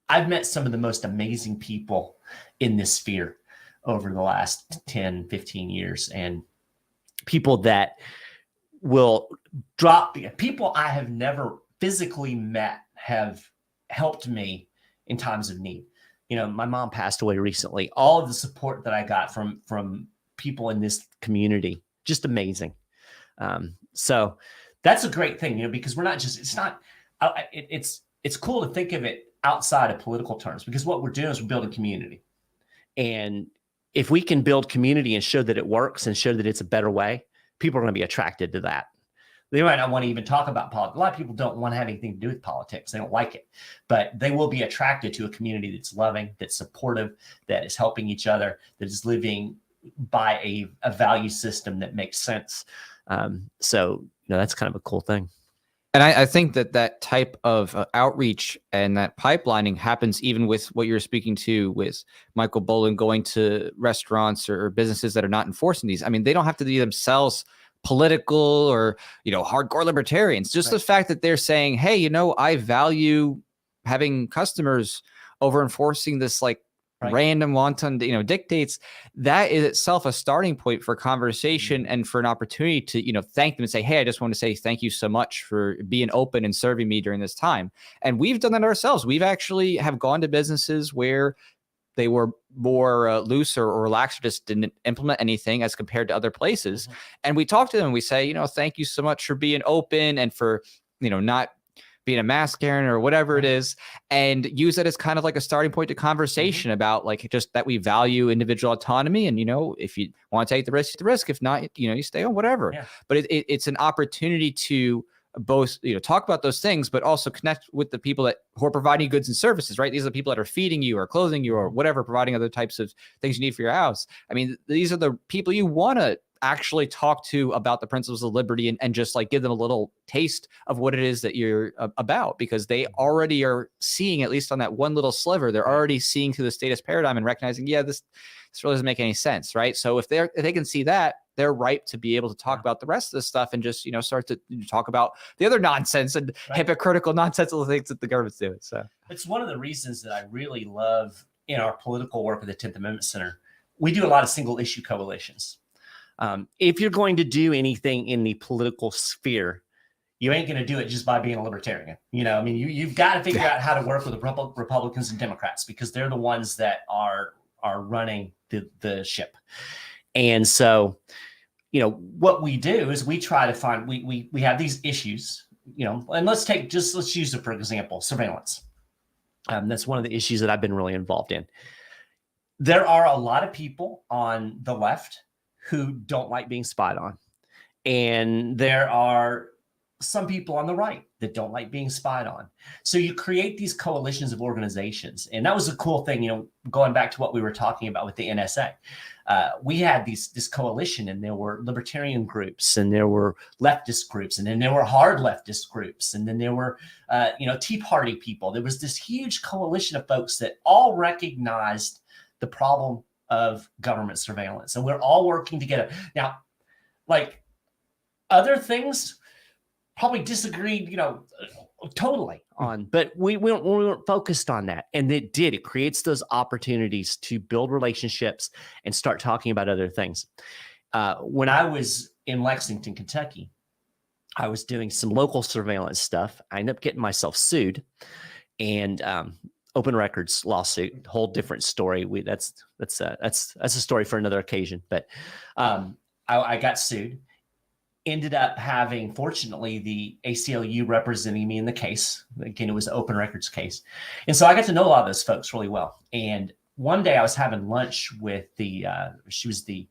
I've met some of the most amazing people in this sphere over the last 10, 15 years, and people that will people I have never physically met have helped me in times of need. My mom passed away recently. All of the support that I got from people in this community, just amazing. So that's a great thing, because we're not just, it's cool to think of it outside of political terms, because what we're doing is we're building community. And if we can build community and show that it works and show that it's a better way, people are going to be attracted to that. They might not want to even talk about politics. A lot of people don't want to have anything to do with politics. They don't like it, but they will be attracted to a community that's loving, that's supportive, that is helping each other, that is living by a value system that makes sense. So, that's kind of a cool thing. And I think that type of outreach and that pipelining happens even with what you're speaking to with Michael Bolden going to restaurants or businesses that are not enforcing these. I mean, they don't have to be themselves political or, hardcore libertarians. Just the fact that they're saying, hey, I value having customers over enforcing this random wanton, dictates, that is itself a starting point for conversation and for an opportunity to, thank them and say, hey, I just want to say thank you so much for being open and serving me during this time. And we've done that ourselves. We've actually have gone to businesses where they were more loose or relaxed, or just didn't implement anything as compared to other places. And we talk to them and we say, thank you so much for being open and for, not being a mask carrying or whatever it is, and use that as kind of like a starting point to conversation about just that we value individual autonomy. And, if you want to take the risk, take the risk. If not, you stay on whatever. Yeah. But it's an opportunity to both, talk about those things, but also connect with the people who are providing goods and services, right? These are the people that are feeding you or clothing you or whatever, providing other types of things you need for your house. I mean, these are the people you want to actually talk to about the principles of liberty and just give them a little taste of what it is that you're about, because they already are seeing, at least on that one little sliver, they're already seeing through the status paradigm and recognizing, this really doesn't make any sense, right? So if they can see that, they're ripe to be able to talk about the rest of this stuff and just, start to talk about the other nonsense and hypocritical nonsensical things that the government's doing. So it's one of the reasons that I really love in our political work at the 10th Amendment Center. We do a lot of single issue coalitions. If you're going to do anything in the political sphere, you ain't going to do it just by being a libertarian. You've got to figure out how to work with the Republicans and Democrats, because they're the ones that are running the ship. And so, what we do is we try to find, we have these issues, and let's use it for example, surveillance. That's one of the issues that I've been really involved in. There are a lot of people on the left who don't like being spied on. And there are some people on the right that don't like being spied on. So you create these coalitions of organizations. And that was a cool thing, going back to what we were talking about with the NSA. We had this coalition, and there were libertarian groups, and there were leftist groups, and then there were hard leftist groups, and then there were, Tea Party people. There was this huge coalition of folks that all recognized the problem of government surveillance, and we're all working together. Now, like other things, probably disagreed, totally on, but we weren't focused on that. And it creates those opportunities to build relationships and start talking about other things. When I was in Lexington, Kentucky, I was doing some local surveillance stuff. I ended up getting myself sued, and open records lawsuit, whole different story. That's a story for another occasion. But I got sued. Ended up having, fortunately, the ACLU representing me in the case. Again, it was an open records case. And so I got to know a lot of those folks really well. And one day I was having lunch with she was the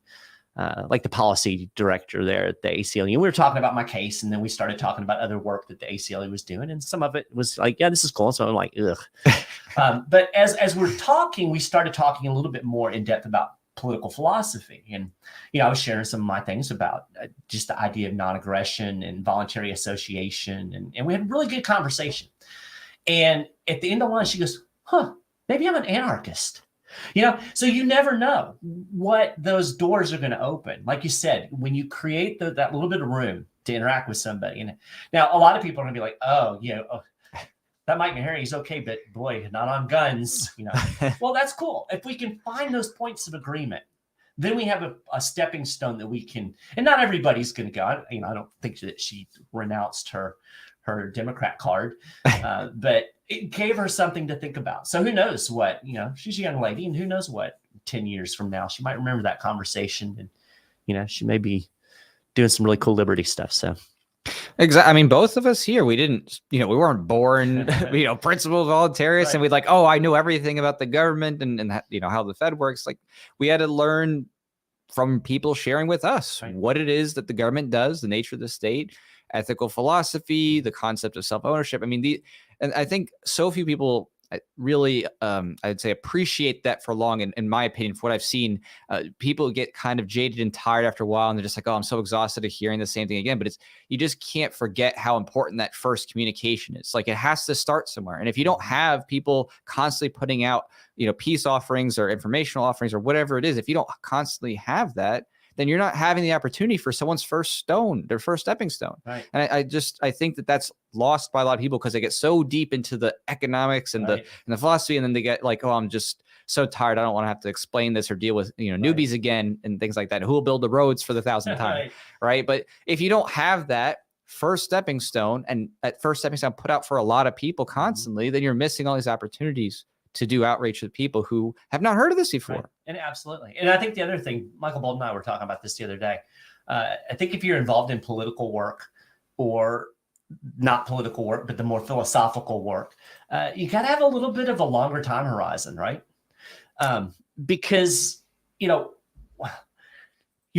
policy director there at the ACLU. And we were talking about my case, and then we started talking about other work that the ACLU was doing. And some of it was like, yeah, this is cool. So I'm like, ugh. But as we're talking, we started talking a little bit more in depth about political philosophy. And, I was sharing some of my things about just the idea of non-aggression and voluntary association. And we had a really good conversation. And at the end of the line, she goes, maybe I'm an anarchist. So you never know what those doors are going to open. Like you said, when you create that little bit of room to interact with somebody. And now a lot of people are going to be like, that Mike Maharrey is okay, but boy, not on guns. Well, that's cool. If we can find those points of agreement, then we have a stepping stone that we can. And not everybody's going to go. I don't think that she renounced her Democrat card, but it gave her something to think about. So who knows what? She's a young lady, and who knows what 10 years from now she might remember that conversation, and she may be doing some really cool liberty stuff. So. Exactly. I mean, both of us here, we didn't, we weren't born, principled voluntarists, right. And we'd like, I know everything about the government and how the Fed works. Like, we had to learn from people sharing with us what it is that the government does, the nature of the state, ethical philosophy, the concept of self-ownership. I mean, and I think so few people really, I'd say, appreciate that for long. And in my opinion, for what I've seen, people get kind of jaded and tired after a while, and they're just like, I'm so exhausted of hearing the same thing again. But you just can't forget how important that first communication is. Like, it has to start somewhere. And if you don't have people constantly putting out, peace offerings or informational offerings or whatever it is, if you don't constantly have that, then you're not having the opportunity for someone's first their first stepping stone. Right. And I think that's lost by a lot of people because they get so deep into the economics and the philosophy, and then they get like, I'm just so tired. I don't want to have to explain this or deal with newbies again and things like that. Who will build the roads for the 1,000th time, right? But if you don't have that first stepping stone, and that first stepping stone put out for a lot of people constantly, then you're missing all these opportunities to do outreach with people who have not heard of this before. Right. And absolutely. And I think the other thing, Michael Bold and I were talking about this the other day. I think if you're involved in political work, or not political work, but the more philosophical work, you got to have a little bit of a longer time horizon, right? Because, we're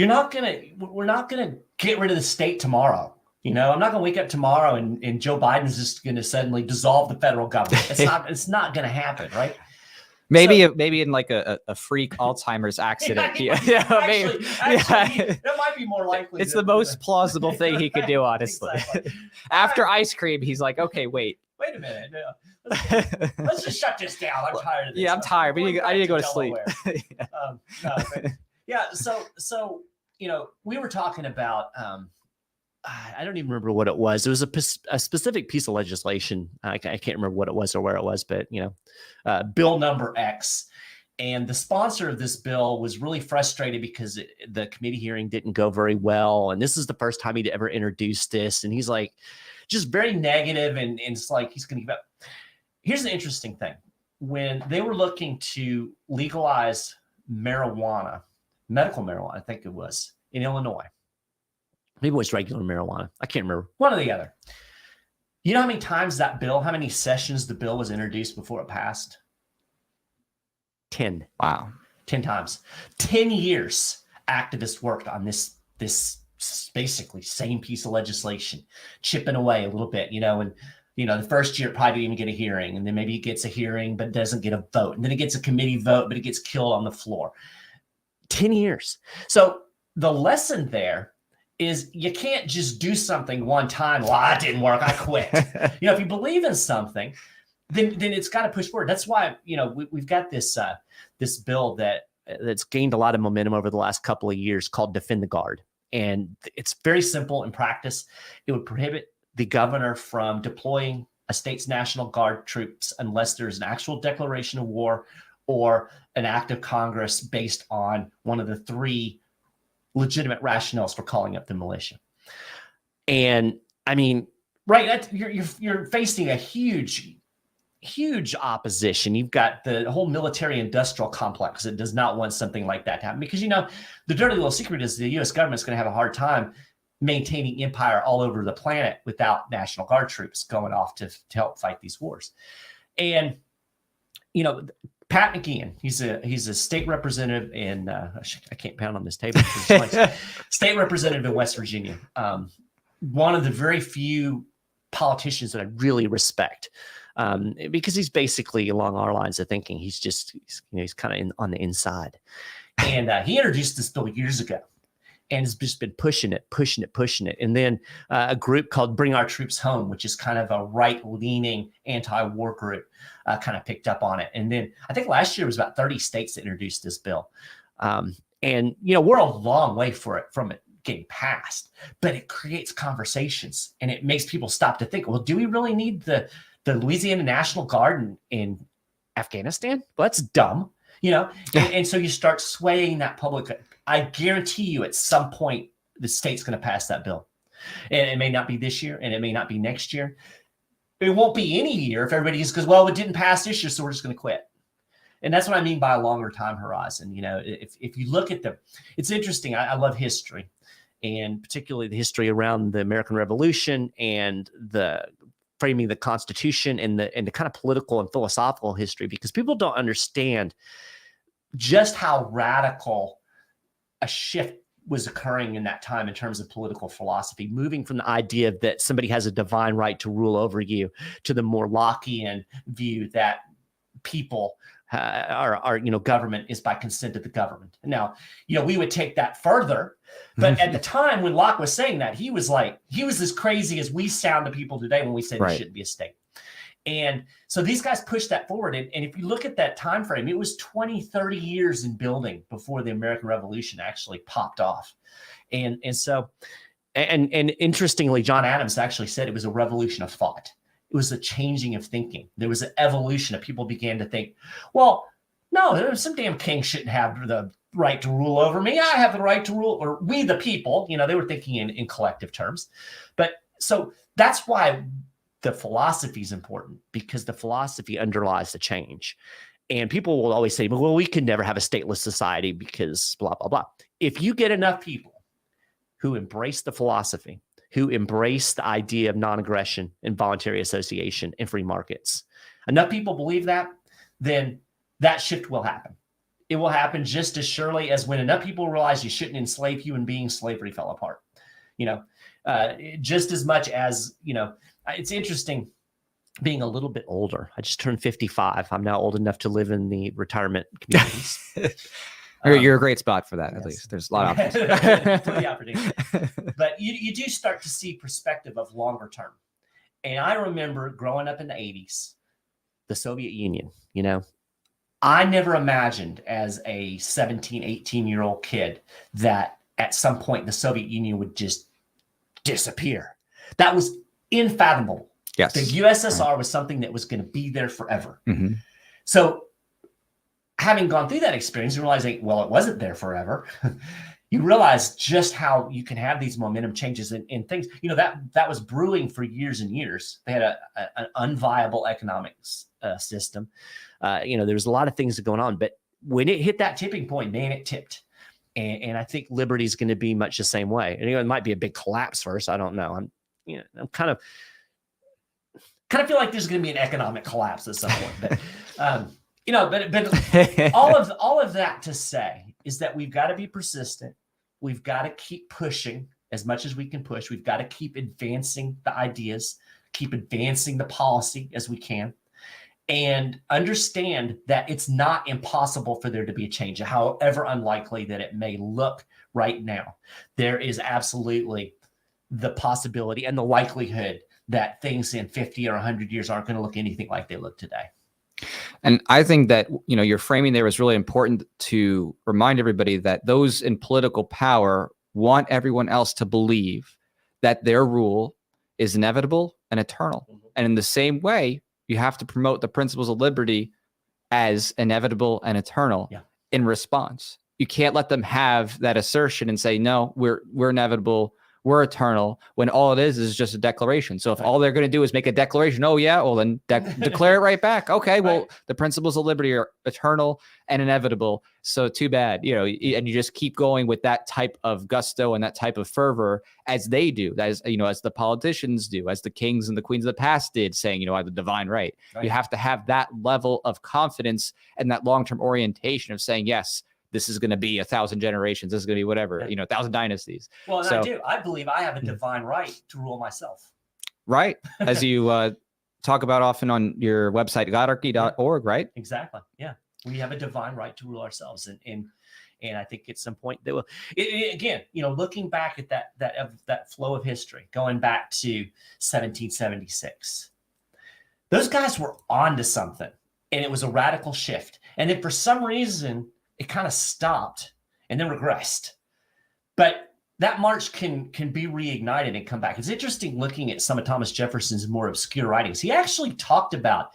not going to get rid of the state tomorrow. I'm not going to wake up tomorrow and Joe Biden's just going to suddenly dissolve the federal government. It's not going to happen, right? Maybe in like a freak Alzheimer's accident. Maybe. Actually, that might be more likely. It's the most plausible thing he could do, honestly. Exactly. After ice cream, he's like, okay, wait a minute. Let's just shut this down. I'm tired of this. Yeah, I'm tired. But I need to go to sleep. So we were talking about. I don't even remember what it was. It was a specific piece of legislation. I can't remember what it was or where it was, but bill number X. And the sponsor of this bill was really frustrated because the committee hearing didn't go very well. And this is the first time he'd ever introduced this. And he's like, just very negative, and it's like he's going to give up. Here's the interesting thing. When they were looking to legalize marijuana, medical marijuana, I think it was, in Illinois, maybe it was regular marijuana, I can't remember, one or the other, You know how many times how many sessions the bill was introduced before it passed? 10. Wow. 10 times. 10 years activists worked on this basically same piece of legislation, chipping away a little bit, and the first year it probably didn't even get a hearing, and then maybe it gets a hearing but doesn't get a vote, and then it gets a committee vote but it gets killed on the floor. 10 years. So the lesson there is you can't just do something one time. Well, that didn't work, I quit. If you believe in something, then it's got to push forward. That's why we've got this bill that's gained a lot of momentum over the last couple of years called Defend the Guard. And it's very simple in practice. It would prohibit the governor from deploying a state's National Guard troops unless there's an actual declaration of war or an act of Congress based on one of the 3 legitimate rationales for calling up the militia. And I mean, right, you're facing a huge opposition. You've got the whole military industrial complex that does not want something like that to happen, because the dirty little secret is the U.S. government's going to have a hard time maintaining empire all over the planet without National Guard troops going off to help fight these wars. And Pat McGeehan, he's a state representative in I can't pound on this table. State representative in West Virginia. One of the very few politicians that I really respect. Because he's basically along our lines of thinking. He's kind of on the inside. And he introduced this bill years ago and has just been pushing it. And then a group called Bring Our Troops Home, which is kind of a right-leaning anti-war group, kind of picked up on it. And then I think last year it was about 30 states that introduced this bill. And we're a long way from it getting passed, but it creates conversations and it makes people stop to think, well, do we really need the Louisiana National Guard in Afghanistan? Well, that's dumb, and so you start swaying that public. I guarantee you at some point, the state's going to pass that bill. And it may not be this year and it may not be next year. It won't be any year if everybody just goes, well, it didn't pass this year, so we're just going to quit. And that's what I mean by a longer time horizon. If you look at it's interesting. I love history, and particularly the history around the American Revolution and the framing the Constitution and the kind of political and philosophical history, because people don't understand just how radical a shift was occurring in that time in terms of political philosophy, moving from the idea that somebody has a divine right to rule over you to the more Lockean view that people government is by consent of the government. Now, we would take that further, but at the time when Locke was saying that, he was as crazy as we sound to people today when we say there shouldn't be a state. And so these guys pushed that forward. And if you look at that time frame, it was 20, 30 years in building before the American Revolution actually popped off. And interestingly, John Adams actually said it was a revolution of thought. It was a changing of thinking. There was an evolution of people began to think, well, no, some damn king shouldn't have the right to rule over me. I have the right to rule, or we the people. They were thinking in collective terms. But so that's why the philosophy is important, because the philosophy underlies the change. And people will always say, well, we could never have a stateless society because blah, blah, blah. If you get enough people who embrace the philosophy, who embrace the idea of non-aggression and voluntary association and free markets, enough people believe that, then that shift will happen. It will happen just as surely as when enough people realize you shouldn't enslave human beings, slavery fell apart. Just as much as, it's interesting being a little bit older. I just turned 55. I'm now old enough to live in the retirement communities. You're a great spot for that, yes. At least. There's a lot of opportunities. But you do start to see perspective of longer term. And I remember growing up in the 80s, the Soviet Union, I never imagined as a 17, 18-year-old kid that at some point the Soviet Union would just disappear. That was unfathomable. Yes. The USSR was something that was going to be there forever. Mm-hmm. So having gone through that experience and realizing, well, it wasn't there forever, you realize just how you can have these momentum changes in things. That was brewing for years and years. They had an unviable economics system. There was a lot of things going on, but when it hit that tipping point, man, it tipped. And I think liberty is going to be much the same way. And it might be a big collapse first. I don't know. I'm kind of kind of feel like there's going to be an economic collapse at some point. But but all of that to say is that we've got to be persistent. We've got to keep pushing as much as we can push. We've got to keep advancing the ideas, keep advancing the policy as we can, and understand that it's not impossible for there to be a change, however unlikely that it may look right now. There is absolutely the possibility and the likelihood that things in 50 or 100 years aren't going to look anything like they look today. And I think that, your framing there is really important to remind everybody that those in political power want everyone else to believe that their rule is inevitable and eternal. Mm-hmm. And in the same way, you have to promote the principles of liberty as inevitable and eternal in response. You can't let them have that assertion and say, no, we're inevitable, we're eternal, when all it is just a declaration. So if all they're going to do is make a declaration, oh yeah, well then declare it right back. Okay, well, the principles of liberty are eternal and inevitable. So too bad, and you just keep going with that type of gusto and that type of fervor as they do, as the politicians do, as the kings and the queens of the past did, saying, I have the divine right. You have to have that level of confidence and that long-term orientation of saying, yes, this is going to be 1,000 generations. This is going to be whatever, 1,000 dynasties. Well, and I believe I have a divine right to rule myself. Right. As you talk about often on your website, godarchy.org, right? Exactly. Yeah. We have a divine right to rule ourselves. And I think at some point they will, again, looking back at that flow of history, going back to 1776, those guys were onto something, and it was a radical shift. And then for some reason, it kind of stopped and then regressed. But that march can be reignited and come back. It's interesting looking at some of Thomas Jefferson's more obscure writings. He actually talked about,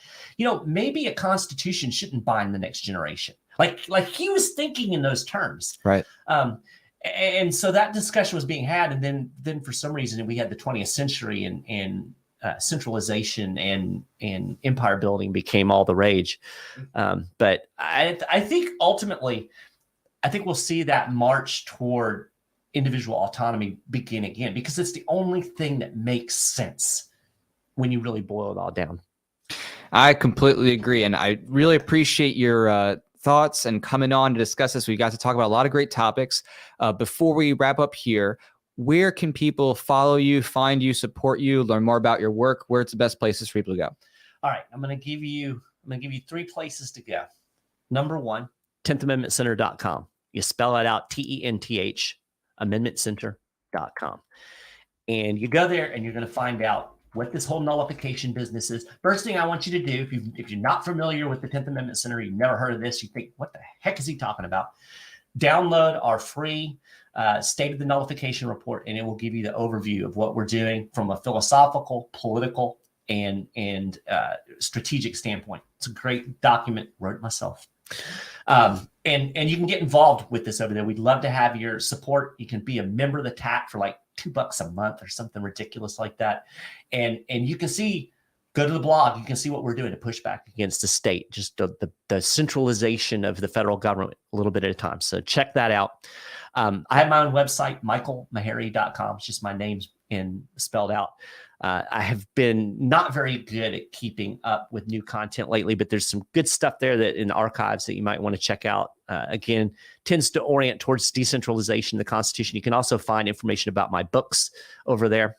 maybe a constitution shouldn't bind the next generation. Like he was thinking in those terms. Right. And so that discussion was being had. And then for some reason, we had the 20th century and centralization and empire building became all the rage. But I think ultimately, we'll see that march toward individual autonomy begin again, because it's the only thing that makes sense when you really boil it all down. I completely agree. And I really appreciate your thoughts and coming on to discuss this. We got to talk about a lot of great topics. Before we wrap up here, where can people follow you, find you, support you, learn more about your work? Where's the best places for people to go? All right. I'm going to give you 3 places to go. Number 1, 10thamendmentcenter.com. You spell it out, TENTH, amendmentcenter.com. And you go there and you're going to find out what this whole nullification business is. First thing I want you to do, if you're not familiar with the 10th Amendment Center, you've never heard of this, you think, what the heck is he talking about? Download our free State of the Nullification report, and it will give you the overview of what we're doing from a philosophical, political, and strategic standpoint. It's a great document. Wrote it myself. And you can get involved with this over there. We'd love to have your support. You can be a member of the TAC for like $2 a month or something ridiculous like that. And you can see, go to the blog. You can see what we're doing to push back against the state, just the centralization of the federal government a little bit at a time. So check that out. I have my own website, michaelmaharrey.com. It's just my name's spelled out. I have been not very good at keeping up with new content lately, but there's some good stuff there that in the archives that you might want to check out. Again, tends to orient towards decentralization, the Constitution. You can also find information about my books over there.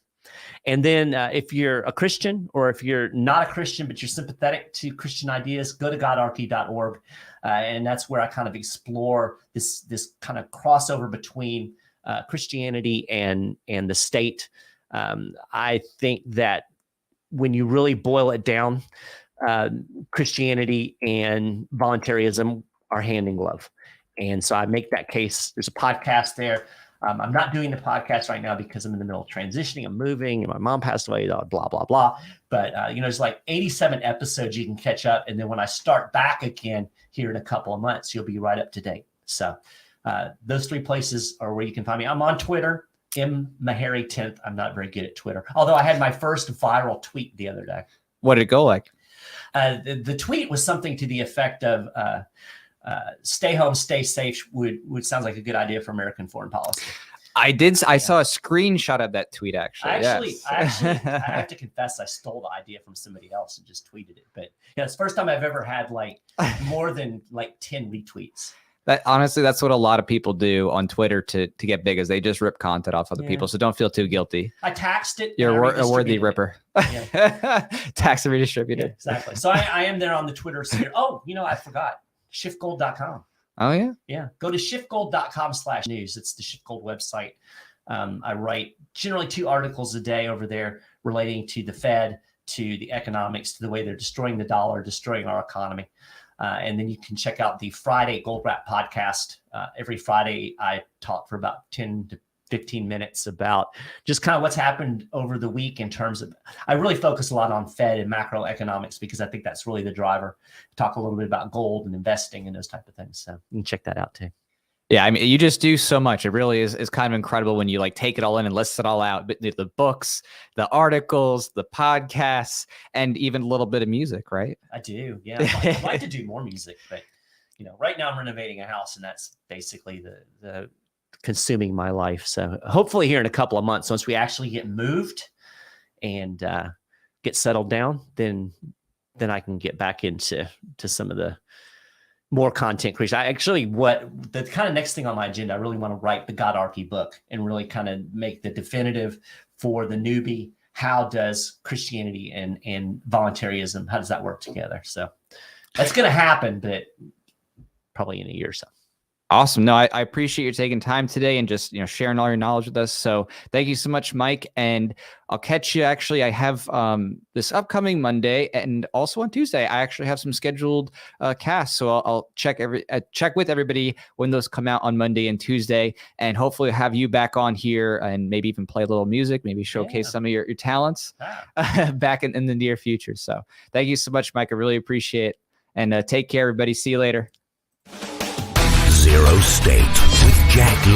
And then if you're a Christian, or if you're not a Christian, but you're sympathetic to Christian ideas, go to godarchy.org. And that's where I kind of explore this kind of crossover between Christianity and the state. I think that when you really boil it down, Christianity and voluntarism are hand in glove. And so I make that case. There's a podcast there. I'm not doing the podcast right now because I'm in the middle of transitioning. I'm moving, and my mom passed away, blah, blah, blah. But, there's like 87 episodes you can catch up. And then when I start back again here in a couple of months, you'll be right up to date. So those 3 places are where you can find me. I'm on Twitter, Maharrey 10th. I'm not very good at Twitter, although I had my first viral tweet the other day. What did it go like? The tweet was something to the effect of, stay home, stay safe would sounds like a good idea for American foreign policy. I saw a screenshot of that tweet actually. I have to confess, I stole the idea from somebody else and just tweeted it. But yeah, it's the first time I've ever had like more than like 10 retweets. That honestly, that's what a lot of people do on Twitter to get big, is they just rip content off other people. So don't feel too guilty. I taxed it. You're a worthy ripper. Yeah. Tax and redistributed. Yeah, exactly. So I am there on the Twitter sphere. Oh, I forgot. SchiffGold.com. Oh yeah. Yeah. Go to SchiffGold.com/news. It's the SchiffGold website. I write generally 2 articles a day over there relating to the Fed, to the economics, to the way they're destroying the dollar, destroying our economy. And then you can check out the Friday Gold Wrap podcast. Every Friday, I talk for about 10 to 15 minutes about just kind of what's happened over the week in terms of, I really focus a lot on Fed and macroeconomics because I think that's really the driver. Talk a little bit about gold and investing and those type of things. So you can check that out too. Yeah, I mean, you just do so much. It really is kind of incredible when you like take it all in and list it all out. But the books, the articles, the podcasts, and even a little bit of music, right? I do. Yeah, I'd like to do more music, but right now I'm renovating a house, and that's basically the consuming my life. So hopefully here in a couple of months, once we actually get moved and get settled down, then I can get back into some of the more content creation. The kind of next thing on my agenda, I really want to write the Godarchy book and really kind of make the definitive for the newbie. How does Christianity and voluntarism, how does that work together? So that's going to happen, but probably in a year or so. Awesome. No, I appreciate you taking time today and just, sharing all your knowledge with us. So thank you so much, Mike. And I'll catch you. Actually, I have this upcoming Monday and also on Tuesday, I actually have some scheduled casts. So I'll check with everybody when those come out on Monday and Tuesday, and hopefully have you back on here and maybe even play a little music, maybe showcase some of your talents back in the near future. So thank you so much, Mike. I really appreciate it. And take care, everybody. See you later. ZeroState with Jack